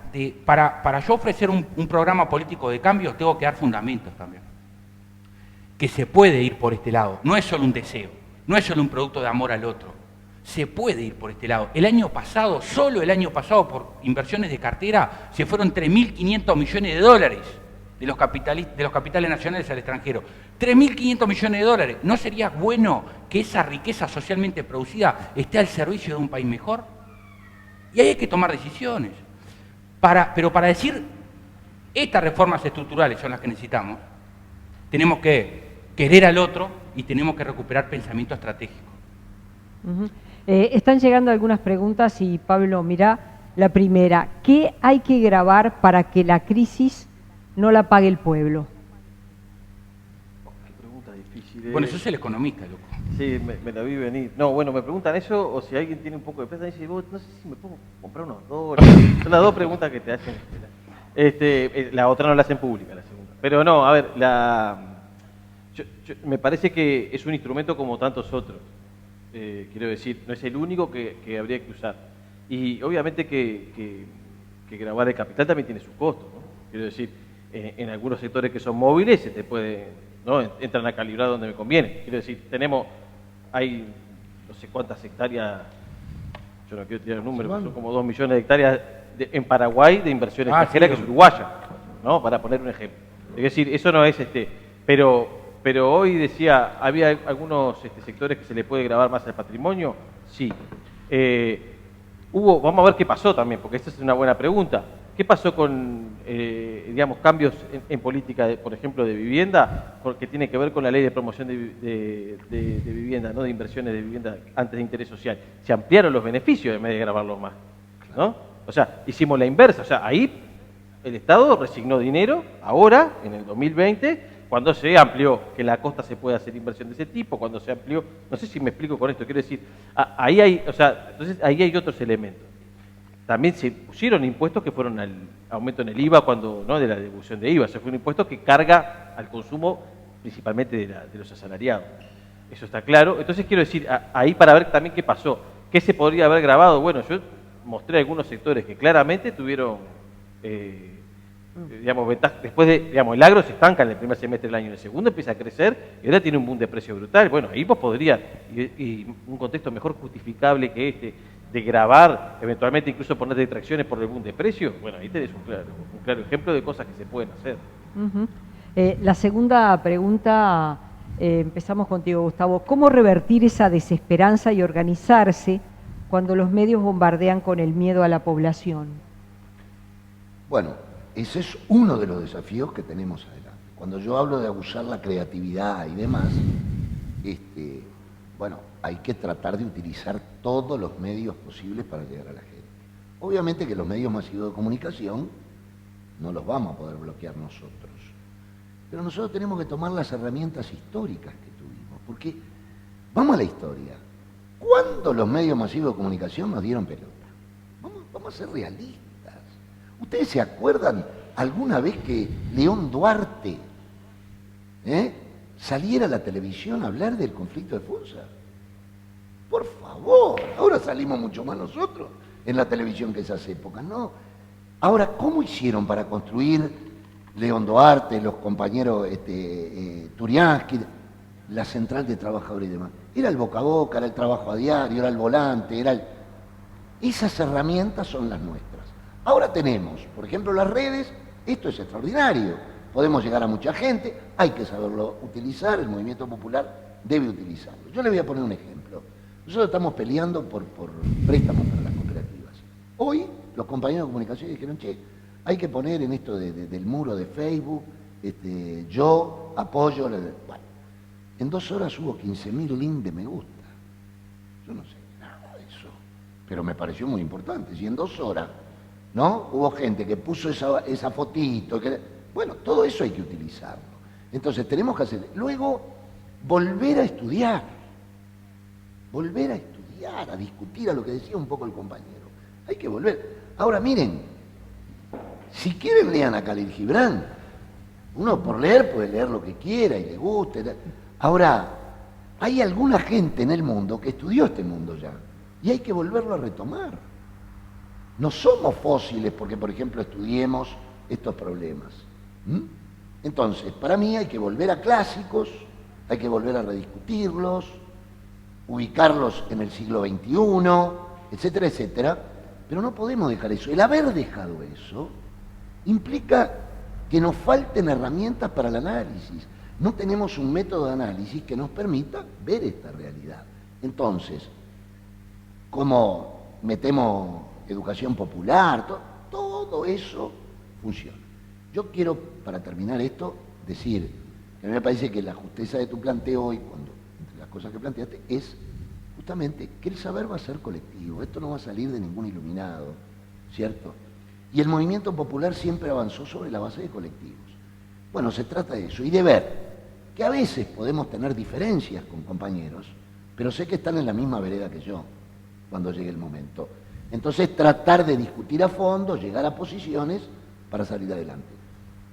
para yo ofrecer un programa político de cambio tengo que dar fundamentos también. Que se puede ir por este lado, no es solo un deseo, no es solo un producto de amor al otro. Se puede ir por este lado. El año pasado, solo el año pasado, por inversiones de cartera, se fueron 3.500 millones de dólares de los capitales nacionales al extranjero. 3.500 millones de dólares. ¿No sería bueno que esa riqueza socialmente producida esté al servicio de un país mejor. Y ahí hay que tomar decisiones. Pero para decir, estas reformas estructurales son las que necesitamos, tenemos que querer al otro y tenemos que recuperar pensamiento estratégico. Están llegando algunas preguntas y Pablo, mirá, la primera, ¿qué hay que grabar para que la crisis no la pague el pueblo? Qué pregunta difícil. Bueno, eso es el economista, loco. Sí, me la vi venir. No, bueno, me preguntan eso, o si alguien tiene un poco de plata, dice, vos, no sé si me puedo comprar unos dólares. Son las dos preguntas que te hacen. La otra no la hacen pública, la segunda. Pero no, a ver, me parece que es un instrumento como tantos otros. Quiero decir, no es el único que habría que usar. Y obviamente que grabar el capital también tiene su costo, ¿no? Quiero decir, en algunos sectores que son móviles se te puede, ¿no? Entran a calibrar donde me conviene. Quiero decir, hay no sé cuántas hectáreas, yo no quiero tirar el número, son como 2 millones de hectáreas en Paraguay de inversión extranjera, que es uruguaya, ¿no? Para poner un ejemplo. Es decir, eso no es pero hoy decía, había algunos sectores que se le puede grabar más al patrimonio, sí. Vamos a ver qué pasó también, porque esta es una buena pregunta. ¿Qué pasó con, digamos, cambios en política, por ejemplo, de vivienda, que tiene que ver con la ley de promoción de vivienda, ¿no? De inversiones de vivienda antes de interés social? Se ampliaron los beneficios en vez de grabarlos más, ¿no? O sea, hicimos la inversa. O sea, ahí el Estado resignó dinero, ahora, en el 2020, cuando se amplió que la costa se puede hacer inversión de ese tipo, cuando se amplió, no sé si me explico con esto, quiero decir, ahí hay otros elementos. También se pusieron impuestos que fueron al aumento en el IVA, ¿no? De la devolución de IVA. Ese fue un impuesto que carga al consumo principalmente de los asalariados. Eso está claro. Entonces quiero decir, ahí para ver también qué pasó. ¿Qué se podría haber grabado? Bueno, yo mostré algunos sectores que claramente tuvieron, digamos, ventajas. Después digamos, el agro se estanca en el primer semestre del año, en el segundo empieza a crecer y ahora tiene un boom de precio brutal. Bueno, ahí vos podrías, y un contexto mejor justificable que de grabar, eventualmente incluso poner detracciones por el boom de precio, bueno, ahí tenés un claro ejemplo de cosas que se pueden hacer. La segunda pregunta, empezamos contigo, Gustavo. ¿Cómo revertir esa desesperanza y organizarse cuando los medios bombardean con el miedo a la población? Bueno, ese es uno de los desafíos que tenemos adelante. Cuando yo hablo de abusar la creatividad y demás, bueno, hay que tratar de utilizar todos los medios posibles para llegar a la gente. Obviamente que los medios masivos de comunicación no los vamos a poder bloquear nosotros, pero nosotros tenemos que tomar las herramientas históricas que tuvimos, porque vamos a la historia. ¿Cuándo los medios masivos de comunicación nos dieron pelota? Vamos a ser realistas. ¿Ustedes se acuerdan alguna vez que León Duarte saliera a la televisión a hablar del conflicto de Funza? Por favor, ahora salimos mucho más nosotros en la televisión que esas épocas, ¿no? Ahora, ¿cómo hicieron para construir León Duarte, los compañeros Turiansky, la central de trabajadores y demás? Era el boca a boca, era el trabajo a diario, era el volante, Esas herramientas son las nuestras. Ahora tenemos, por ejemplo, las redes, esto es extraordinario, podemos llegar a mucha gente, hay que saberlo utilizar, el movimiento popular debe utilizarlo. Yo le voy a poner un ejemplo. Nosotros estamos peleando por préstamos para las cooperativas. Hoy los compañeros de comunicación dijeron, che, hay que poner en esto del muro de Facebook, yo apoyo, bueno, en 2 horas hubo 15.000 links de me gusta. Yo no sé nada de eso, pero me pareció muy importante. Si en 2 horas, ¿no? Hubo gente que puso esa fotito, bueno, todo eso hay que utilizarlo. Entonces tenemos que hacer, luego volver a estudiar, a discutir, a lo que decía un poco el compañero. Hay que volver. Ahora miren, si quieren lean a Khalil Gibran. Uno por leer puede leer lo que quiera y le guste. Ahora, hay alguna gente en el mundo que estudió este mundo ya y hay que volverlo a retomar. No somos fósiles porque, por ejemplo, estudiemos estos problemas. Entonces, para mí hay que volver a clásicos, hay que volver a rediscutirlos, ubicarlos en el siglo XXI, etcétera, etcétera, pero no podemos dejar eso. El haber dejado eso implica que nos falten herramientas para el análisis. no tenemos un método de análisis que nos permita ver esta realidad. Entonces, como metemos educación popular, todo eso funciona. Yo quiero, para terminar esto, decir que a mí me parece que la justeza de tu planteo hoy, entre las cosas que planteaste, es justamente que el saber va a ser colectivo. Esto no va a salir de ningún iluminado, ¿cierto? Y el movimiento popular siempre avanzó sobre la base de colectivos. Bueno, se trata de eso y de ver que a veces podemos tener diferencias con compañeros, pero sé que están en la misma vereda que yo cuando llegue el momento. Entonces tratar de discutir a fondo, llegar a posiciones para salir adelante.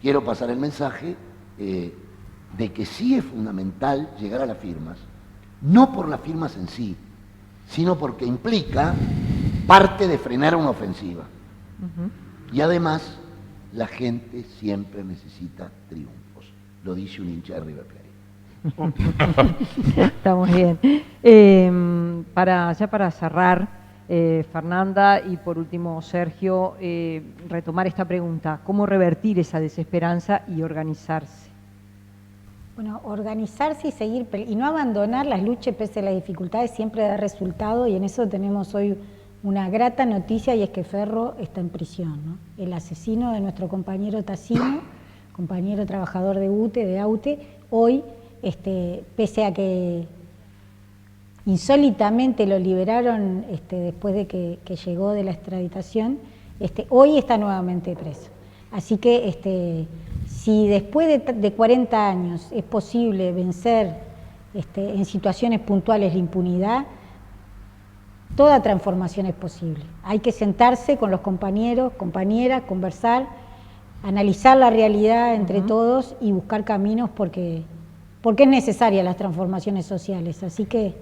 Quiero pasar el mensaje de que sí es fundamental llegar a las firmas, no por las firmas en sí, sino porque implica parte de frenar una ofensiva. Y además, la gente siempre necesita triunfos. Lo dice un hincha de River Plate. Estamos bien. Ya para cerrar, Fernanda, y por último Sergio, retomar esta pregunta. ¿Cómo revertir esa desesperanza y organizarse? Bueno, organizarse y seguir, y no abandonar las luchas pese a las dificultades, siempre da resultado, y en eso tenemos hoy una grata noticia, y es que Ferro está en prisión, ¿no? El asesino de nuestro compañero Tassino, compañero trabajador de UTE, de AUTE, hoy, pese a que insólitamente lo liberaron después de que llegó de la extraditación, hoy está nuevamente preso. Así que si después de 40 años es posible vencer en situaciones puntuales la impunidad, toda transformación es posible. Hay que sentarse con los compañeros, compañeras, conversar, analizar la realidad entre todos y buscar caminos porque es necesaria las transformaciones sociales. Así que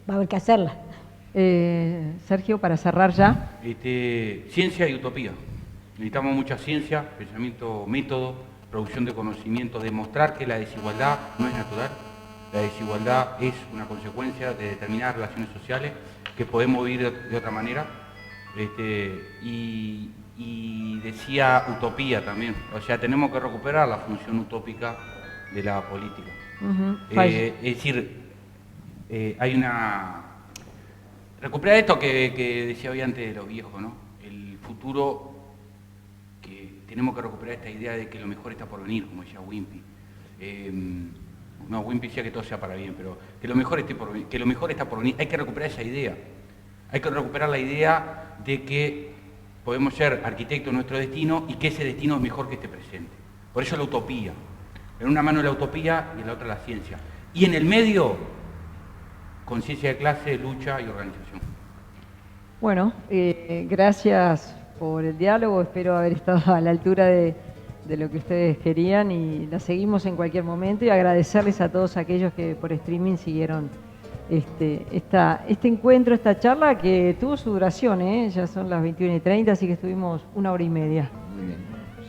va a haber que hacerlas. Sergio, para cerrar ya. Ciencia y utopía. Necesitamos mucha ciencia, pensamiento, método, producción de conocimiento, demostrar que la desigualdad no es natural. La desigualdad es una consecuencia de determinadas relaciones sociales que podemos vivir de otra manera. Y decía utopía también, o sea, tenemos que recuperar la función utópica de la política. Es decir, hay una... Recuperar esto que decía hoy antes de los viejos, ¿no? El futuro, que tenemos que recuperar esta idea de que lo mejor está por venir, como decía Wimpy. No, Wimpy decía que todo sea para bien, pero que lo mejor esté por venir, que lo mejor está por venir. Hay que recuperar esa idea. Hay que recuperar la idea de que podemos ser arquitectos de nuestro destino y que ese destino es mejor que este presente. Por eso la utopía. En una mano la utopía y en la otra la ciencia. Y en el medio, conciencia de clase, lucha y organización. Bueno, gracias por el diálogo. Espero haber estado a la altura de lo que ustedes querían y la seguimos en cualquier momento, y agradecerles a todos aquellos que por streaming siguieron este encuentro, esta charla que tuvo su duración, ya son las 21:30, así que estuvimos 1 hora y media. Muy bien.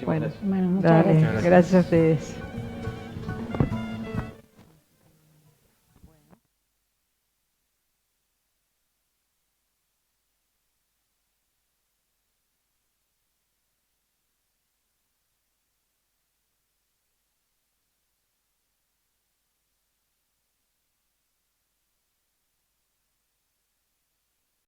Bueno, Bueno, muchas gracias. Gracias a ustedes.